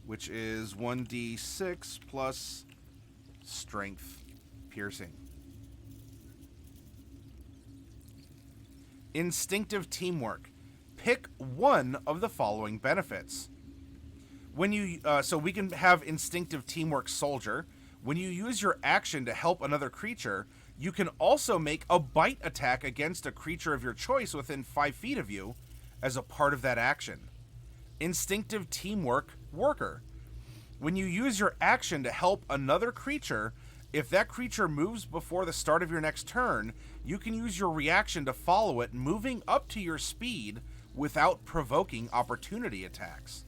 which is 1d6 plus strength piercing. Instinctive teamwork. Pick one of the following benefits. When you so we can have instinctive teamwork soldier. When you use your action to help another creature, you can also make a bite attack against a creature of your choice within 5 feet of you as a part of that action. Instinctive teamwork worker. When you use your action to help another creature, if that creature moves before the start of your next turn, you can use your reaction to follow it, moving up to your speed without provoking opportunity attacks.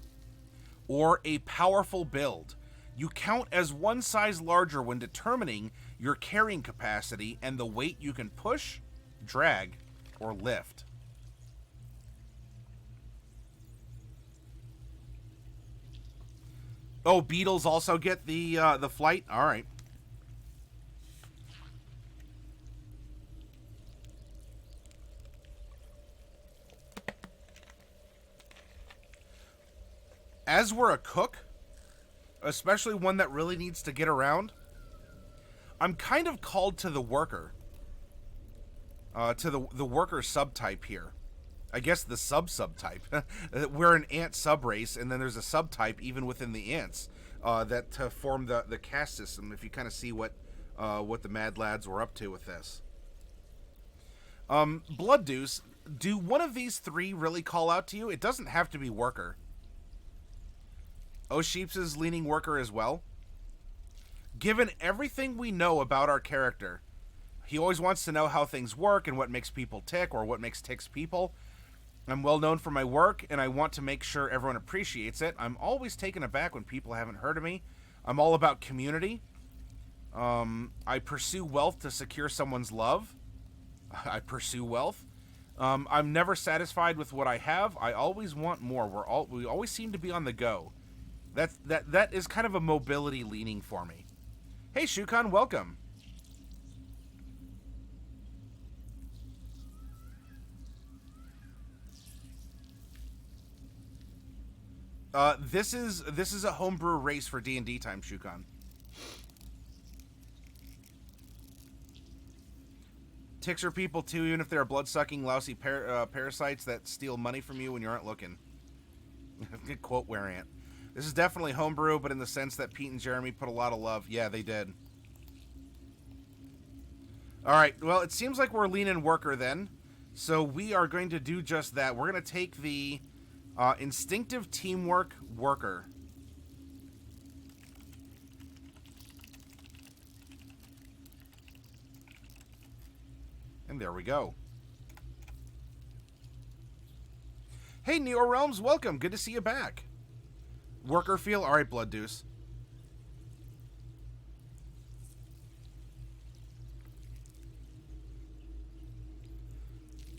Or a powerful build. You count as one size larger when determining your carrying capacity and the weight you can push, drag, or lift. Oh, beetles also get the flight? All right. As we're a cook, especially one that really needs to get around, I'm kind of called to the worker. To the worker subtype here. I guess the subtype. We're an ant subrace, and then there's a subtype even within the ants that to form the caste system. If you kind of see what the Mad Lads were up to with this. Blood Deuce, do one of these 3 really call out to you? It doesn't have to be worker. O'Sheeps is leaning worker as well. Given everything we know about our character, he always wants to know how things work and what makes people tick or what makes ticks people. I'm well known for my work, and I want to make sure everyone appreciates it. I'm always taken aback when people haven't heard of me. I'm all about community. I pursue wealth to secure someone's love. I pursue wealth. I'm never satisfied with what I have. I always want more. We always seem to be on the go. That is kind of a mobility leaning for me. Hey, Shukan, welcome. This is a homebrew race for D&D time, Shukan. Ticks are people too, even if they're blood-sucking, lousy parasites that steal money from you when you aren't looking. Good quote, Wereant. This is definitely homebrew, but in the sense that Pete and Jeremy put a lot of love. Yeah, they did. Alright, well, it seems like we're leaning worker then. So we are going to do just that. We're going to take the instinctive teamwork worker. And there we go. Hey, Neo Realms, welcome. Good to see you back. Worker feel? Alright, Blood Deuce.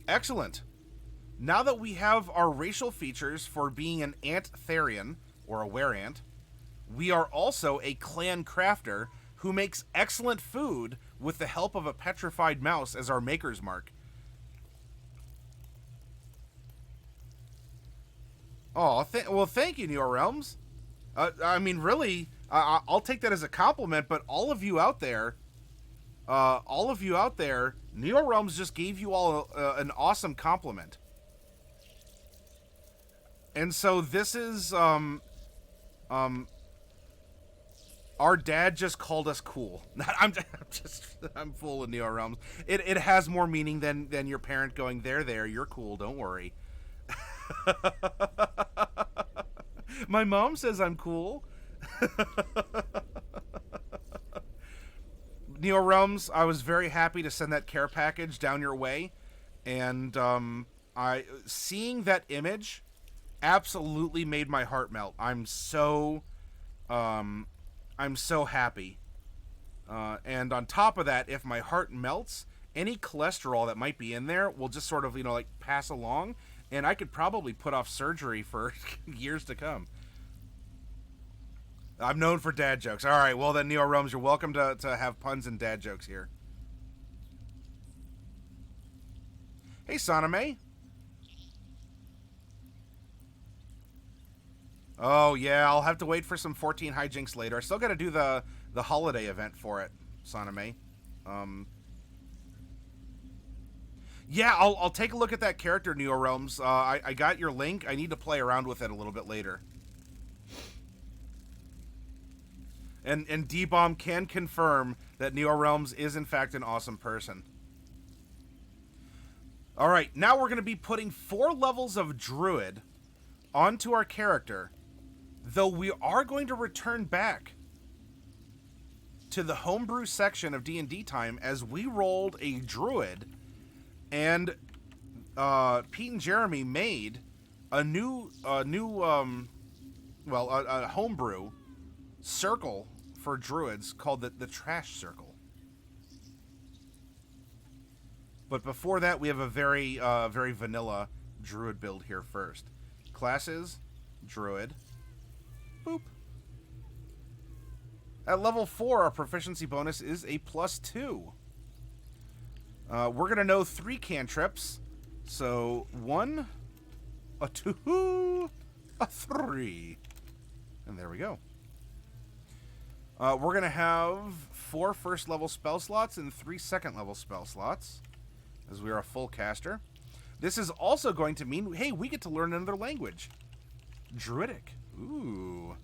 Excellent. Now that we have our racial features for being an Antharian, or a Wereant, we are also a clan crafter who makes excellent food with the help of a petrified mouse as our maker's mark. Oh, well, thank you, Neo Realms. I mean, really, I'll take that as a compliment, but all of you out there, Neo Realms just gave you all an awesome compliment. And so this is, our dad just called us cool. I'm full of Neo Realms. It has more meaning than your parent going, there, you're cool, don't worry. My mom says I'm cool. Neo Realms, I was very happy to send that care package down your way, and seeing that image absolutely made my heart melt. I'm so happy. And on top of that, if my heart melts, any cholesterol that might be in there will just sort of, like pass along, and I could probably put off surgery for years to come. I'm known for dad jokes. All right, well then, Neo Realms, you're welcome to have puns and dad jokes here. Hey, Soname. Oh, yeah, I'll have to wait for some 14 hijinks later. I still got to do the holiday event for it, Soname. Yeah, I'll take a look at that character, Neo Realms. I got your link. I need to play around with it a little bit later. And D-Bomb can confirm that Neo Realms is, in fact, an awesome person. Alright, now we're going to be putting 4 levels of Druid onto our character, though we are going to return back to the homebrew section of D&D time as we rolled a Druid, and Pete and Jeremy made a homebrew circle for Druids called the Trash Circle. But before that, we have a very vanilla Druid build here first. Classes, Druid. Boop. At level 4, our proficiency bonus is a +2. We're going to know 3 cantrips. So, 1, a 2, a 3. And there we go. We're going to have 4 first-level spell slots and 3 second-level spell slots, as we are a full caster. This is also going to mean, hey, we get to learn another language. Druidic. Ooh.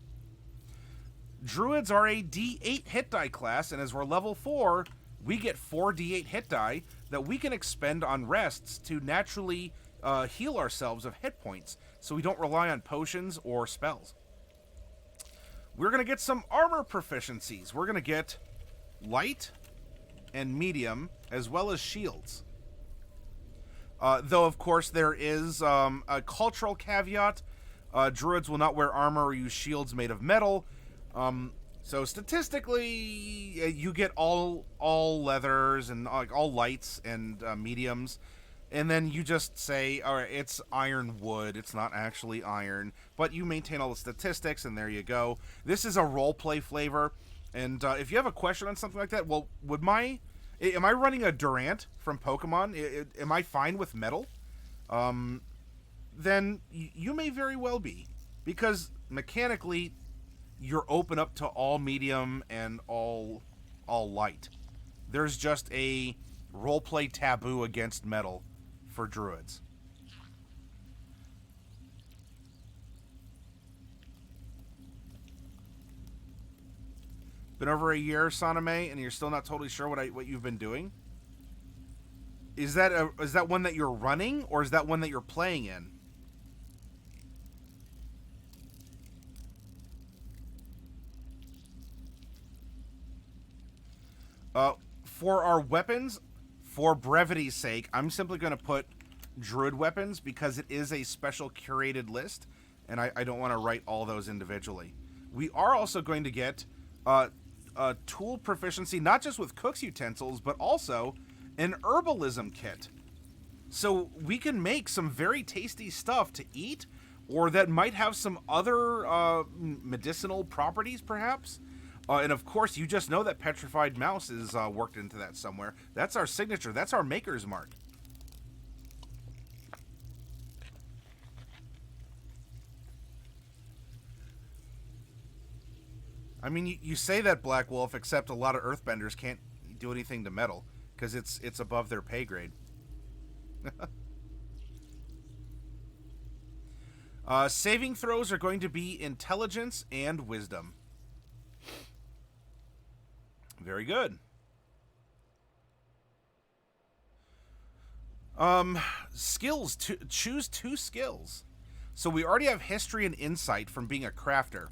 Druids are a D8 hit die class, and as we're level 4, we get 4 D8 hit die that we can expend on rests to naturally heal ourselves of hit points, so we don't rely on potions or spells. We're going to get some armor proficiencies. We're going to get light and medium, as well as shields. Though, of course, there is a cultural caveat. Druids will not wear armor or use shields made of metal. So statistically, you get all leathers and all lights and mediums. And then you just say, all right, it's iron wood. It's not actually iron. But you maintain all the statistics, and there you go. This is a roleplay flavor. And if you have a question on something like that, well, am I running a Durant from Pokemon? Am I fine with metal? Then you may very well be. Because mechanically, you're open up to all medium and all light. There's just a roleplay taboo against metal for druids. Been over a year, Saname, and you're still not totally sure what you've been doing? Is that one that you're running, or is that one that you're playing in? For our weapons, for brevity's sake, I'm simply going to put Druid weapons because it is a special curated list, and I don't want to write all those individually. We are also going to get tool proficiency, not just with cook's utensils, but also an herbalism kit. So we can make some very tasty stuff to eat, or that might have some other medicinal properties, perhaps. And of course, you just know that petrified mouse is worked into that somewhere. That's our signature. That's our maker's mark. I mean, you say that, Black Wolf, except a lot of earthbenders can't do anything to metal because it's above their pay grade. Saving throws are going to be intelligence and wisdom. Very good. Skills. Choose 2 skills. So we already have history and insight from being a crafter.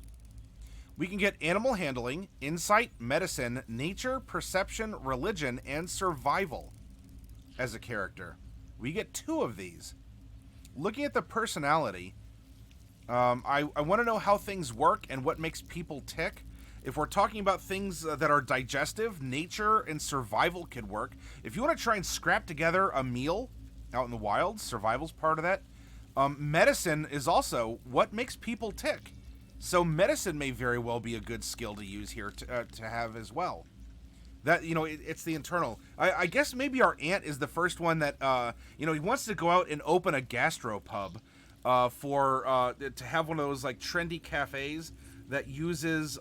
We can get animal handling, insight, medicine, nature, perception, religion, and survival as a character. We get 2 of these. Looking at the personality, I want to know how things work and what makes people tick. If we're talking about things that are digestive, nature and survival could work. If you want to try and scrap together a meal out in the wild, survival's part of that. Medicine is also what makes people tick. So medicine may very well be a good skill to use here to have as well. That, it's the internal. I guess maybe our aunt is the first one that, he wants to go out and open a gastropub to have one of those like trendy cafes that uses,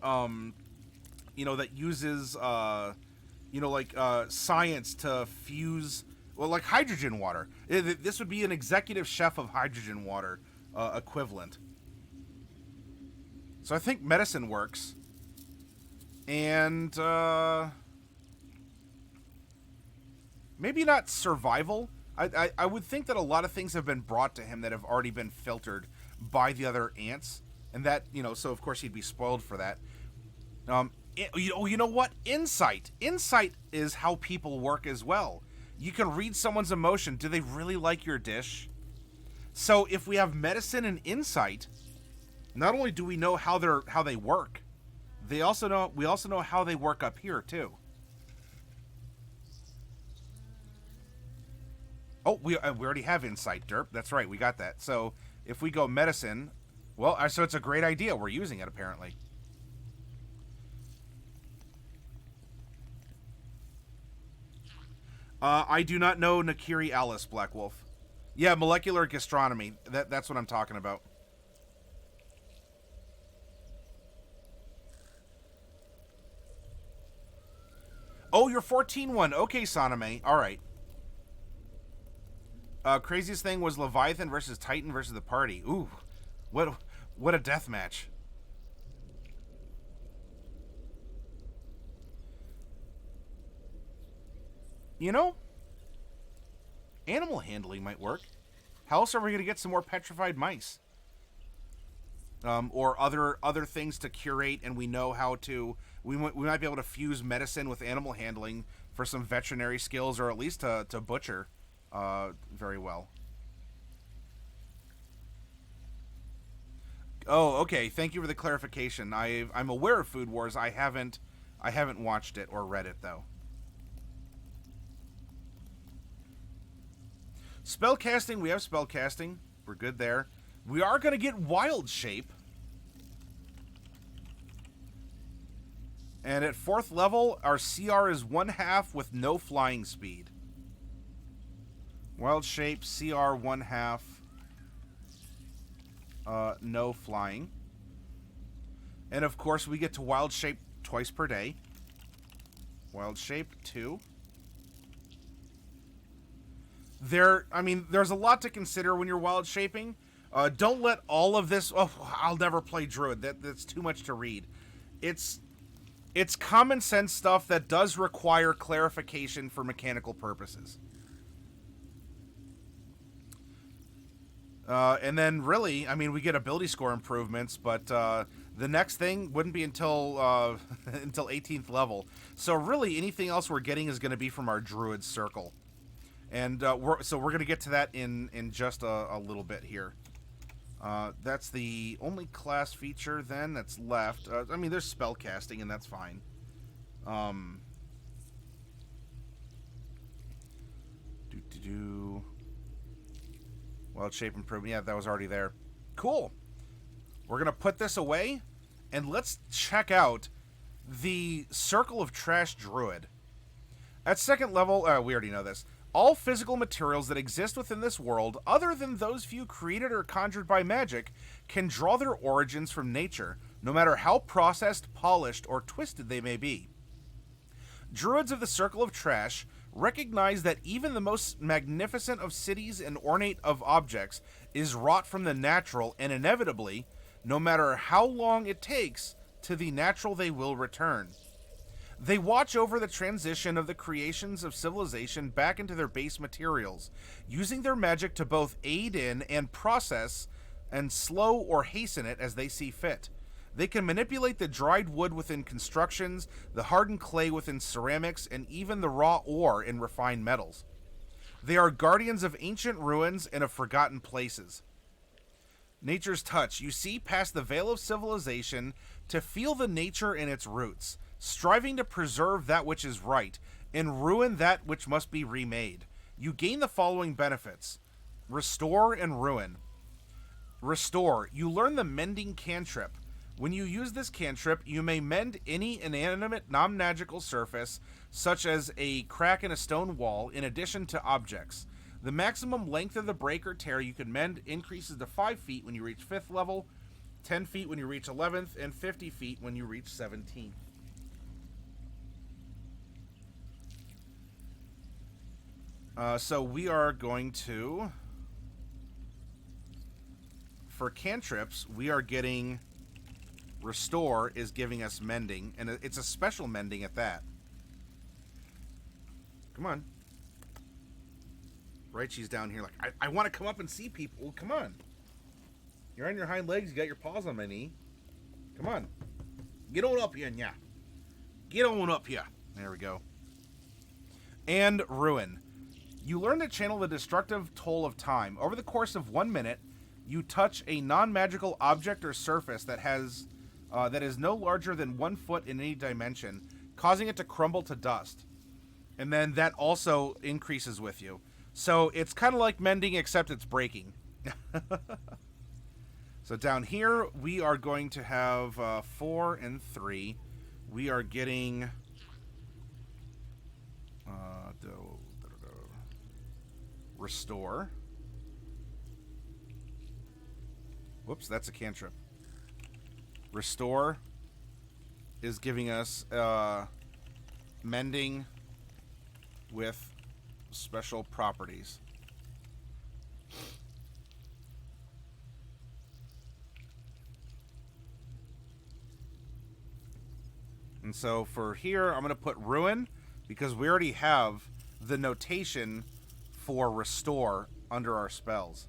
science to fuse, well, like hydrogen water. This would be an executive chef of hydrogen water equivalent. So I think medicine works. And maybe not survival. I would think that a lot of things have been brought to him that have already been filtered by the other ants. And that, so of course he'd be spoiled for that. You know what? Insight. Insight is how people work as well. You can read someone's emotion. Do they really like your dish? So if we have medicine and insight, not only do we know how they work, we also know how they work up here too. Oh, we already have insight, derp. That's right, we got that. So if we go medicine, well, so it's a great idea. We're using it apparently. I do not know Nakiri Alice, Black Wolf. Yeah, molecular gastronomy. That's what I'm talking about. Oh, you're 14-1. Okay, Saname. All right. Craziest thing was Leviathan versus Titan versus the party. Ooh, what a death match. Animal handling might work. How else are we going to get some more petrified mice? or other things to curate, and we know how to. We might be able to fuse medicine with animal handling for some veterinary skills, or at least to butcher very well. Oh, okay. Thank you for the clarification. I'm aware of Food Wars. I haven't watched it or read it though. Spellcasting, we have spellcasting. We're good there. We are going to get Wild Shape. And at 4th level, our CR is 1/2 with no flying speed. Wild Shape, CR 1/2. No flying. And of course, we get to Wild Shape twice per day. Wild Shape 2. There's a lot to consider when you're wild shaping. Don't let all of this. Oh, I'll never play Druid. That's too much to read. It's common sense stuff that does require clarification for mechanical purposes. And then, really, we get ability score improvements, but the next thing wouldn't be until until 18th level. So really, anything else we're getting is going to be from our Druid circle. And we're going to get to that in just a little bit here. That's the only class feature then that's left. There's spellcasting, and that's fine. Wild shape improvement. Yeah, that was already there. Cool. We're going to put this away, and let's check out the Circle of Trash Druid. At 2nd level, we already know this. All physical materials that exist within this world, other than those few created or conjured by magic, can draw their origins from nature, no matter how processed, polished, or twisted they may be. Druids of the Circle of Trash recognize that even the most magnificent of cities and ornate of objects is wrought from the natural, and inevitably, no matter how long it takes, to the natural they will return. They watch over the transition of the creations of civilization back into their base materials, using their magic to both aid in and process and slow or hasten it as they see fit. They can manipulate the dried wood within constructions, the hardened clay within ceramics, and even the raw ore in refined metals. They are guardians of ancient ruins and of forgotten places. Nature's touch. You see past the veil of civilization to feel the nature in its roots, striving to preserve that which is right, and ruin that which must be remade. You gain the following benefits. Restore and ruin. Restore. You learn the mending cantrip. When you use this cantrip, you may mend any inanimate, non-magical surface, such as a crack in a stone wall, in addition to objects. The maximum length of the break or tear you can mend increases to 5 feet when you reach 5th level, 10 feet when you reach 11th, and 50 feet when you reach 17th. So we are going to, for cantrips, we are getting Restore is giving us mending, and it's a special mending at that. Come on. Right, she's down here like, I want to come up and see people. Well, come on. You're on your hind legs, you got your paws on my knee. Come on. Get on up here, yeah. Get on up here. There we go. And Ruin. You learn to channel the destructive toll of time. Over the course of 1 minute, you touch a non-magical object or surface that is no larger than 1 foot in any dimension, causing it to crumble to dust. And then that also increases with you. So it's kind of like mending, except it's breaking. So down here, we are going to have 4 and 3. We are getting Restore. Whoops, that's a cantrip. Restore is giving us mending with special properties. And so for here, I'm going to put Ruin, because we already have the notation for Restore under our spells.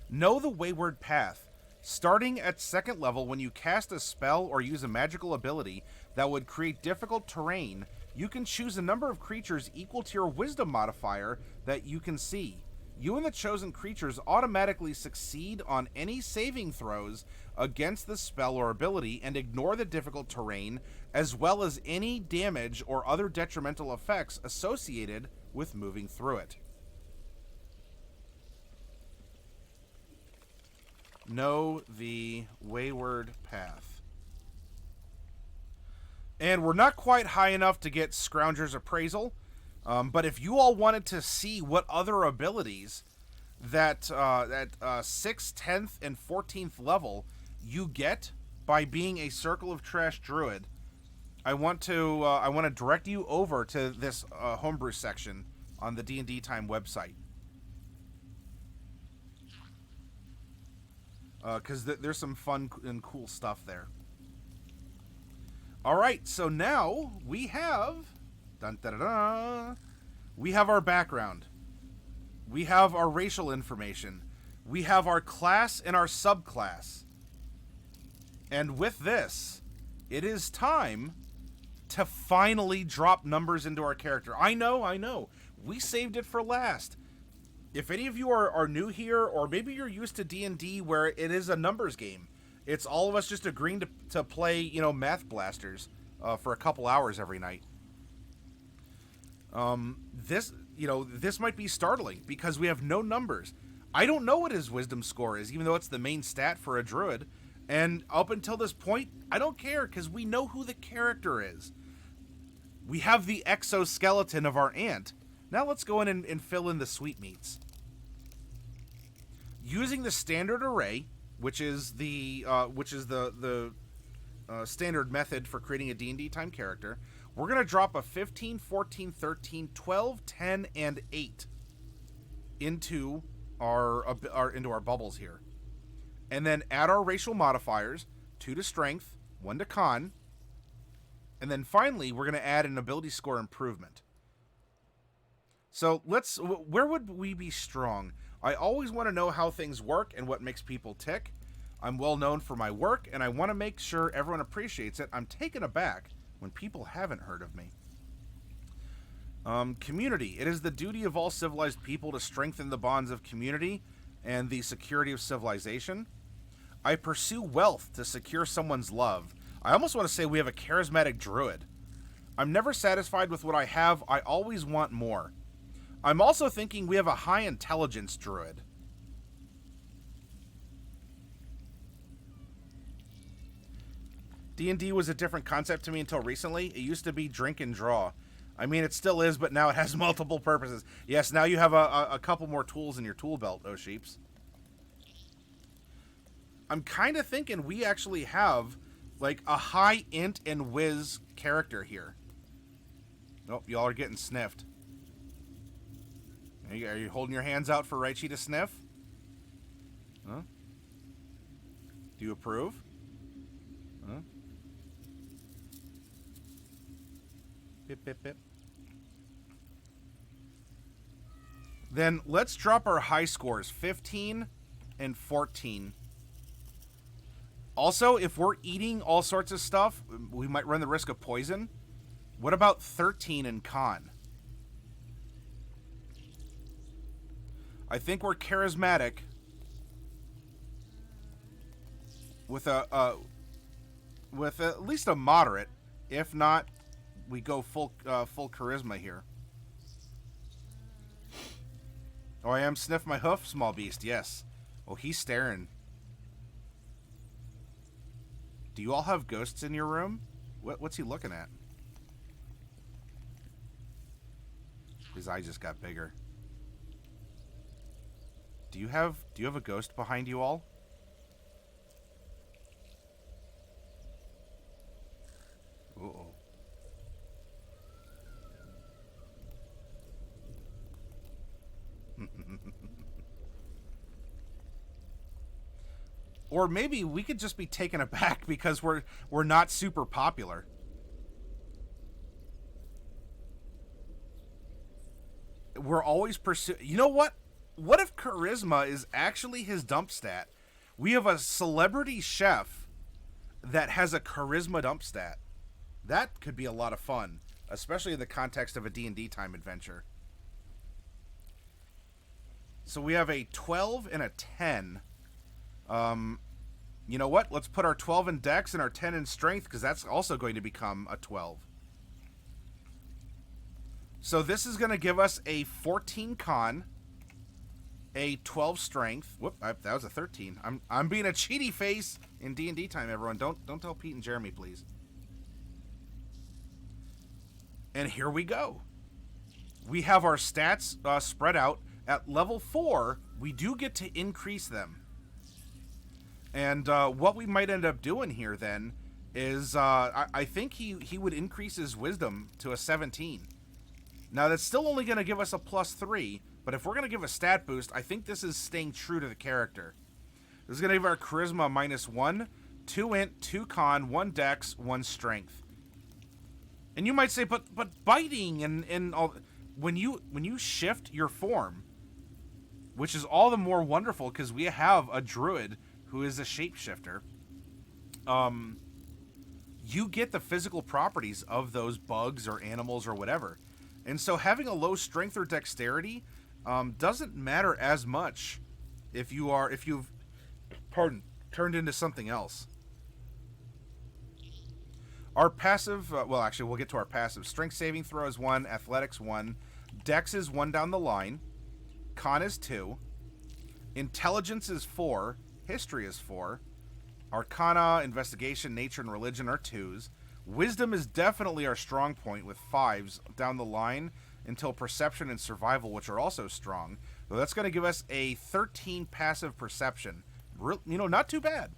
Know the wayward path. Starting at 2nd level, when you cast a spell or use a magical ability that would create difficult terrain, you can choose a number of creatures equal to your wisdom modifier that you can see. You and the chosen creatures automatically succeed on any saving throws against the spell or ability and ignore the difficult terrain, as well as any damage or other detrimental effects associated with moving through it. Know the wayward path. And we're not quite high enough to get Scrounger's Appraisal, but if you all wanted to see what other abilities that at 6th, 10th, and 14th level you get by being a Circle of Trash Druid, I want to direct you over to this homebrew section on the D&D Time website. Because there's some fun and cool stuff there. All right, so now we have, we have our background. We have our racial information. We have our class and our subclass. And with this, it is time to finally drop numbers into our character. I know. We saved it for last. If any of you are new here, or maybe you're used to D&D where it is a numbers game, it's all of us just agreeing to play, Math Blasters for a couple hours every night. This might be startling because we have no numbers. I don't know what his wisdom score is, even though it's the main stat for a druid. And up until this point, I don't care because we know who the character is. We have the exoskeleton of our ant. Now let's go in and fill in the sweetmeats. Using the standard array, which is the standard method for creating a D&D Time character, we're going to drop a 15, 14, 13, 12, 10, and 8 into our bubbles here. And then add our racial modifiers, 2 to strength, 1 to con. And then finally, we're going to add an ability score improvement. So where would we be strong? I always want to know how things work and what makes people tick. I'm well known for my work, and I want to make sure everyone appreciates it. I'm taken aback when people haven't heard of me. Community. It is the duty of all civilized people to strengthen the bonds of community and the security of civilization. I pursue wealth to secure someone's love. I almost want to say we have a charismatic druid. I'm never satisfied with what I have. I always want more. I'm also thinking we have a high intelligence druid. D&D was a different concept to me until recently. It used to be drink and draw. I mean, it still is, but now it has multiple purposes. Yes, now you have a couple more tools in your tool belt, oh sheeps. I'm kind of thinking we actually have, like, a high int and whiz character here. Oh, y'all are getting sniffed. Are you holding your hands out for Raichi to sniff? Huh? Do you approve? Huh? Pip, pip, pip. Then let's drop our high scores, 15 and 14. Also, if we're eating all sorts of stuff, we might run the risk of poison. What about 13 in con? I think we're charismatic with with at least a moderate. If not, we go full charisma here. Oh, I am sniff my hoof, small beast. Yes. Oh, he's staring. Do you all have ghosts in your room? What's he looking at? His eye just got bigger. Do you have a ghost behind you all? Uh-oh. Or maybe we could just be taken aback because we're not super popular. We're always pursuing. You know what? What if charisma is actually his dump stat? We have a celebrity chef that has a charisma dump stat. That could be a lot of fun, especially in the context of a D&D time adventure. So we have a 12 and a 10. You know what? Let's put our 12 in Dex and our 10 in Strength, because that's also going to become a 12. So this is going to give us a 14 Con, a 12 Strength. Whoop, that was a 13. I'm being a cheaty face in D&D time, everyone. Don't tell Pete and Jeremy, please. And here we go. We have our stats spread out. At level 4, we do get to increase them. And what we might end up doing here then is I think he would increase his wisdom to a 17. Now that's still only going to give us a +3, but if we're going to give a stat boost, I think this is staying true to the character. This is going to give our charisma -1, 2 int, 2 con, 1 dex, 1 strength. And you might say, but biting and all, when you shift your form, which is all the more wonderful because we have a druid who is a shapeshifter, you get the physical properties of those bugs or animals or whatever. And so having a low strength or dexterity doesn't matter as much if you've turned into something else. Our passive, well, actually, we'll get to our passive. Strength saving throw is 1, athletics 1, dex is 1 down the line, con is 2, intelligence is 4, history is 4, arcana, investigation, nature, and religion are 2s. Wisdom is definitely our strong point with 5s down the line until perception and survival, which are also strong. So that's going to give us a 13 passive perception. Not too bad.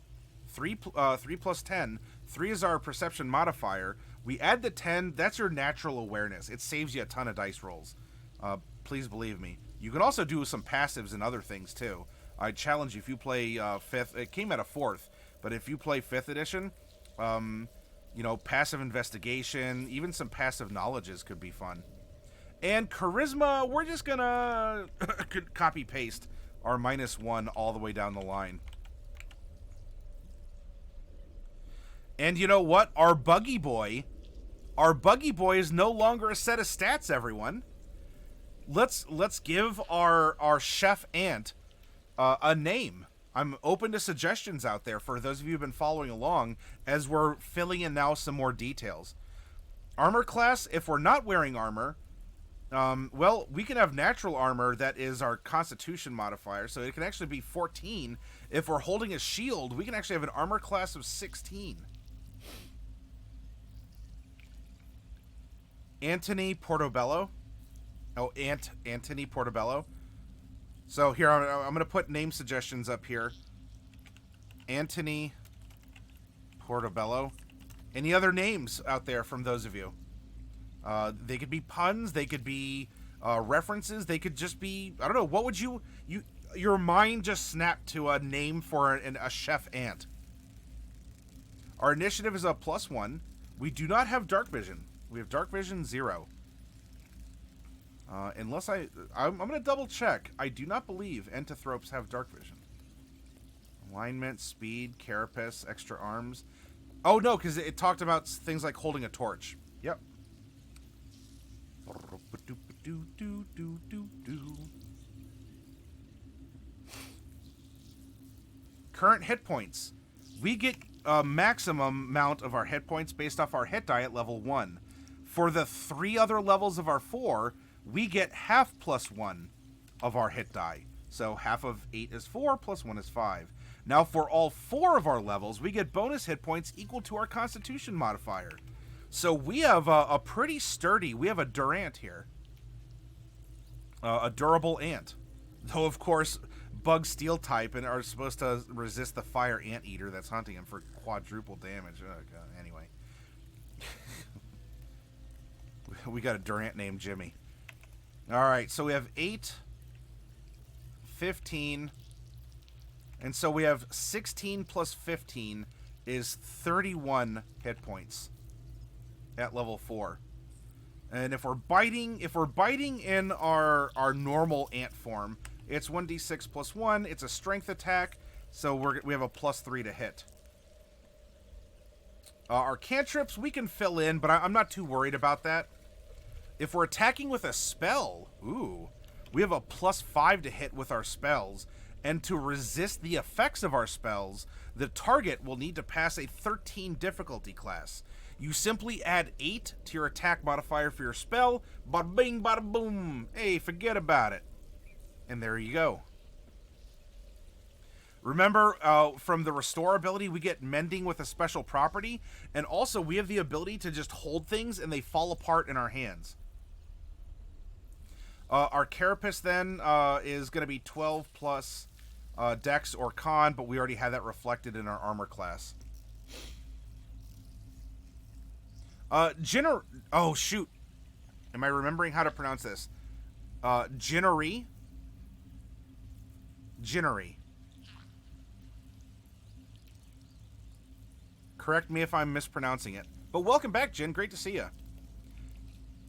3 plus 10. 3 is our perception modifier. We add the 10. That's your natural awareness. It saves you a ton of dice rolls. Please believe me. You can also do some passives and other things too. I challenge you, if you play 5th, it came out of 4th, but if you play 5th edition, passive investigation, even some passive knowledges could be fun. And charisma, we're just gonna copy paste our -1 all the way down the line. And you know what? Our buggy boy is no longer a set of stats, everyone. Let's give our chef ant a name. I'm open to suggestions out there for those of you who've been following along as we're filling in now some more details. Armor class, if we're not wearing armor, we can have natural armor that is our constitution modifier, so it can actually be 14. If we're holding a shield, we can actually have an armor class of 16. Antoni Portobello. Oh, Antoni Portobello. So here, I'm going to put name suggestions up here. Antoni Portobello. Any other names out there from those of you? They could be puns. They could be references. They could just be, I don't know. What would your mind just snapped to a name for a chef ant? Our initiative is a +1. We do not have dark vision. We have dark vision 0. Unless I'm going to double check. I do not believe entothropes have dark vision. Alignment, speed, carapace, extra arms. Oh, no, because it talked about things like holding a torch. Yep. Current hit points. We get a maximum amount of our hit points based off our hit die at level 1. For the 3 other levels of our 4, we get half +1 of our hit die. So half of 8 is 4, +1 is 5. Now for all 4 of our levels, we get bonus hit points equal to our constitution modifier. So we have a pretty sturdy, we have a durant here. A durable ant. Though, of course, bug steel type and are supposed to resist the fire anteater that's hunting him for quadruple damage. Oh, God. Anyway. We got a durant named Jimmy. Alright, so we have 8, 15, and so we have 16 plus 15 is 31 hit points at level 4. And if we're biting in our normal ant form, it's 1d6 plus 1, it's a strength attack, So we have a +3 to hit. Our cantrips, we can fill in, but I'm not too worried about that. If we're attacking with a spell, ooh, we have a +5 to hit with our spells. And to resist the effects of our spells, the target will need to pass a 13 difficulty class. You simply add 8 to your attack modifier for your spell. Bada bing, bada boom. Hey, forget about it. And there you go. Remember, from the restore ability, we get mending with a special property. And also, we have the ability to just hold things and they fall apart in our hands. Our carapace then is going to be 12 plus Dex or Con, but we already have that reflected in our armor class. Oh, shoot. Am I remembering how to pronounce this? Ginnery. Correct me if I'm mispronouncing it. But welcome back, Jin. Great to see you.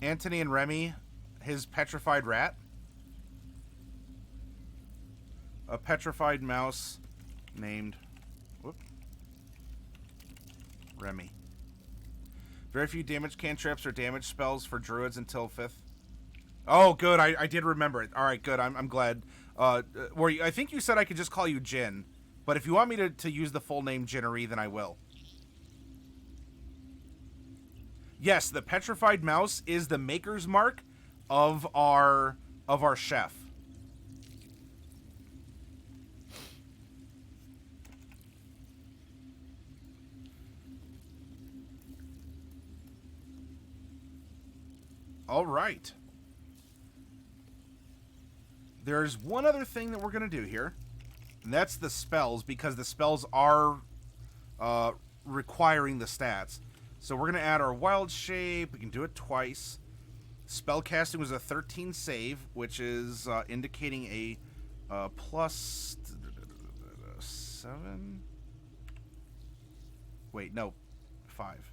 Antoni and Remy, his petrified rat. A petrified mouse named Remy. Very few damage cantrips or damage spells for druids until 5th. Oh, good. I did remember it. All right, good. I'm glad. I think you said I could just call you Jin, but if you want me to use the full name Jinnery, then I will. Yes, the petrified mouse is the maker's mark of our chef. All right. There's one other thing that we're going to do here, and that's the spells, because the spells are requiring the stats. So we're going to add our wild shape. We can do it twice. Spellcasting was a 13 save, which is indicating a plus 7. Wait, no, 5.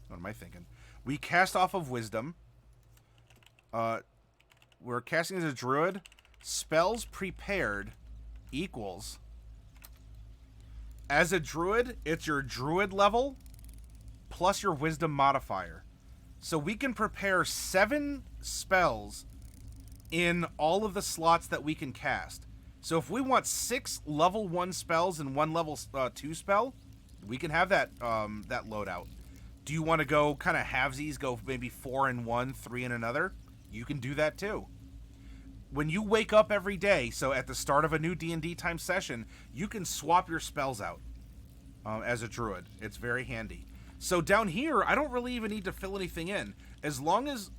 What am I thinking? We cast off of wisdom. We're casting as a druid. Spells prepared equals. As a druid, it's your druid level plus your wisdom modifier. So we can prepare 7 spells in all of the slots that we can cast. So if we want 6 level 1 spells and 1 level 2 spell, we can have that that loadout. Do you want to go kind of halvesies, go maybe 4 in one, 3 in another? You can do that too. When you wake up every day, so at the start of a new D&D time session, you can swap your spells out as a druid. It's very handy. So down here, I don't really even need to fill anything in. As long as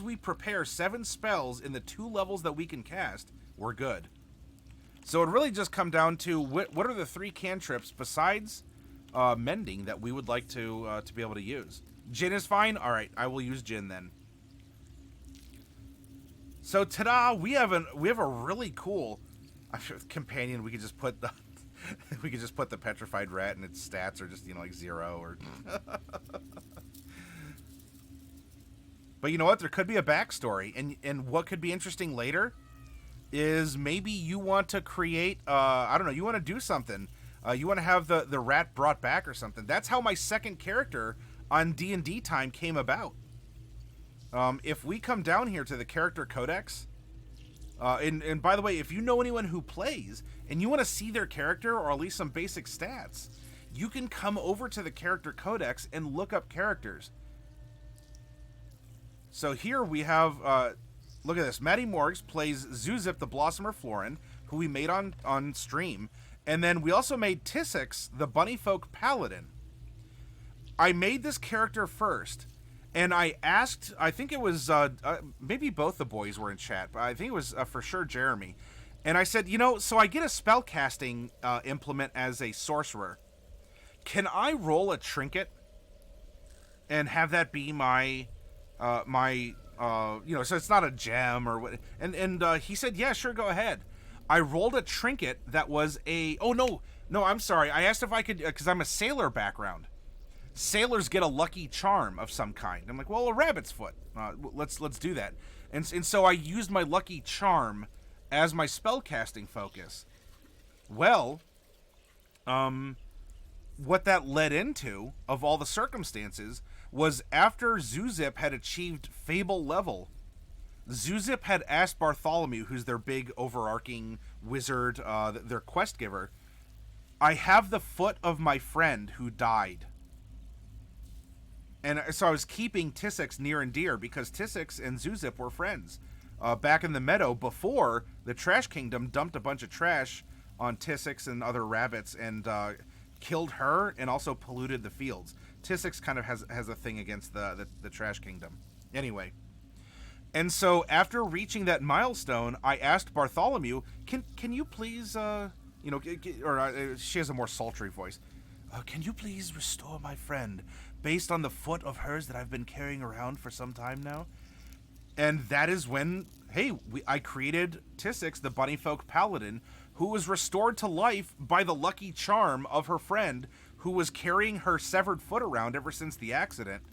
we prepare 7 spells in the 2 levels that we can cast, we're good. So it really just come down to what are the 3 cantrips besides mending that we would like to be able to use. Jin is fine? All right, I will use Jin then. So ta-da, we have a really cool companion. We could just put the petrified rat, and its stats are just like 0 or. But you know what? There could be a backstory, and what could be interesting later is maybe you want to create. I don't know. You want to do something. You want to have the rat brought back or something. That's how my second character on D&D time came about. If we come down here to the character codex, and by the way, if you know anyone who plays and you want to see their character or at least some basic stats, you can come over to the character codex and look up characters. So here we have, look at this. Maddie Morgs plays Zuzip the Blossomer Florin, who we made on stream. And then we also made Tissix, the Bunnyfolk Paladin. I made this character first. And I asked, I think it was, maybe both the boys were in chat, but I think it was for sure Jeremy. And I said, so I get a spellcasting implement as a sorcerer. Can I roll a trinket and have that be my, so it's not a gem or what? And he said, yeah, sure, go ahead. I rolled a trinket that was no, I'm sorry. I asked if I could, because I'm a sailor background. Sailors get a lucky charm of some kind. I'm like, well, a rabbit's foot. Let's do that. And so I used my lucky charm as my spellcasting focus. Well, what that led into, of all the circumstances, was after Zuzip had achieved Fable level, Zuzip had asked Bartholomew, who's their big overarching wizard, their quest giver, I have the foot of my friend who died. And so I was keeping Tisix near and dear because Tisix and Zuzip were friends. Back in the meadow before the Trash Kingdom dumped a bunch of trash on Tisix and other rabbits and killed her and also polluted the fields. Tisix kind of has a thing against the Trash Kingdom. Anyway. And so after reaching that milestone, I asked Bartholomew, can you please, she has a more sultry voice. Can you please restore my friend based on the foot of hers that I've been carrying around for some time now? And that is when, I created Tisix, the Bunnyfolk Paladin, who was restored to life by the lucky charm of her friend who was carrying her severed foot around ever since the accident.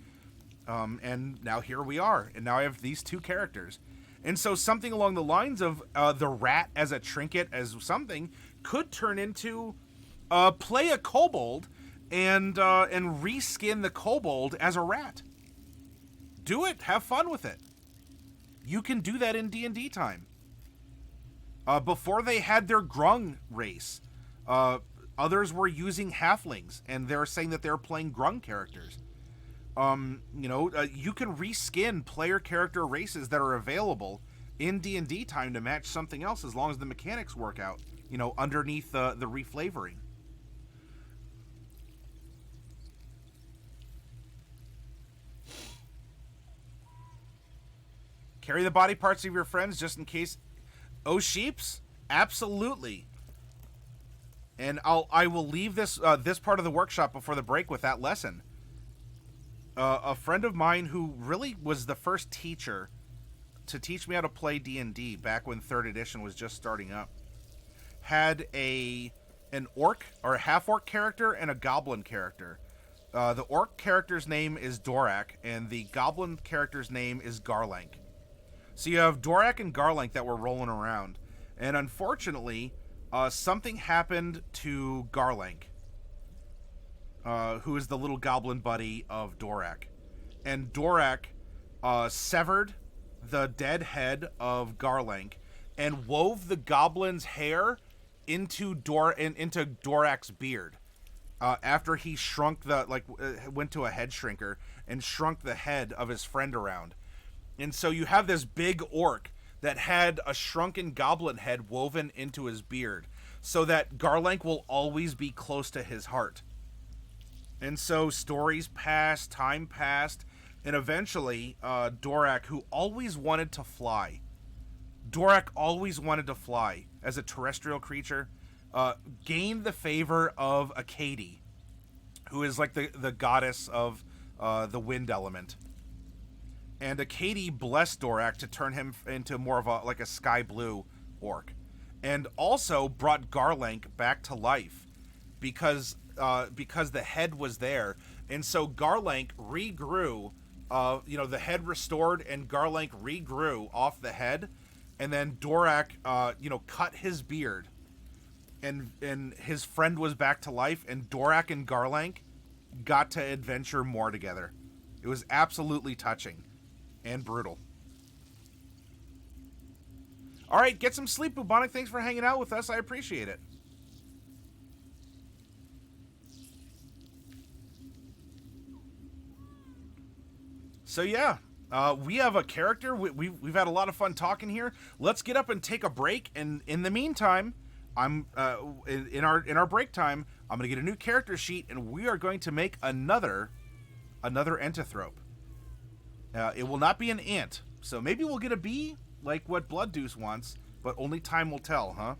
And now here we are. And now I have these two characters. And so something along the lines of the rat as a trinket, as something, could turn into play a kobold and reskin the kobold as a rat. Do it. Have fun with it. You can do that in D&D time. Before they had their grung race, others were using halflings, and they're saying that they're playing grung characters. You can reskin player character races that are available in D&D time to match something else as long as the mechanics work out, underneath the reflavoring. Carry the body parts of your friends just in case. Oh, sheeps? Absolutely. And I will leave this part of the workshop before the break with that lesson. A friend of mine who really was the first teacher to teach me how to play D&D back when 3rd edition was just starting up had an orc or a half-orc character and a goblin character. The orc character's name is Dorak, and the goblin character's name is Garlank. So you have Dorak and Garlank that were rolling around, and unfortunately, something happened to Garlank, who is the little goblin buddy of Dorak. And Dorak severed the dead head of Garlank and wove the goblin's hair into Dorak's beard. After he shrunk went to a head shrinker and shrunk the head of his friend around. And so you have this big orc that had a shrunken goblin head woven into his beard so that Garlank will always be close to his heart. And so stories passed, time passed, and eventually Dorak, who always wanted to fly, as a terrestrial creature, gained the favor of Akadi, who is like the goddess of the wind element. And Akadi blessed Dorak to turn him into more of a sky blue orc, and also brought Garlank back to life because the head was there, and so Garlank regrew. The head restored, and Garlank regrew off the head, and then Dorak, cut his beard, and his friend was back to life, and Dorak and Garlank got to adventure more together. It was absolutely touching. And brutal. All right, get some sleep, Bubonic. Thanks for hanging out with us. I appreciate it. So yeah, we have a character. We've had a lot of fun talking here. Let's get up and take a break. And in the meantime, I'm in our break time, I'm gonna get a new character sheet, and we are going to make another Entothrope. It will not be an ant, so maybe we'll get a bee, like what Blood Deuce wants, but only time will tell, huh?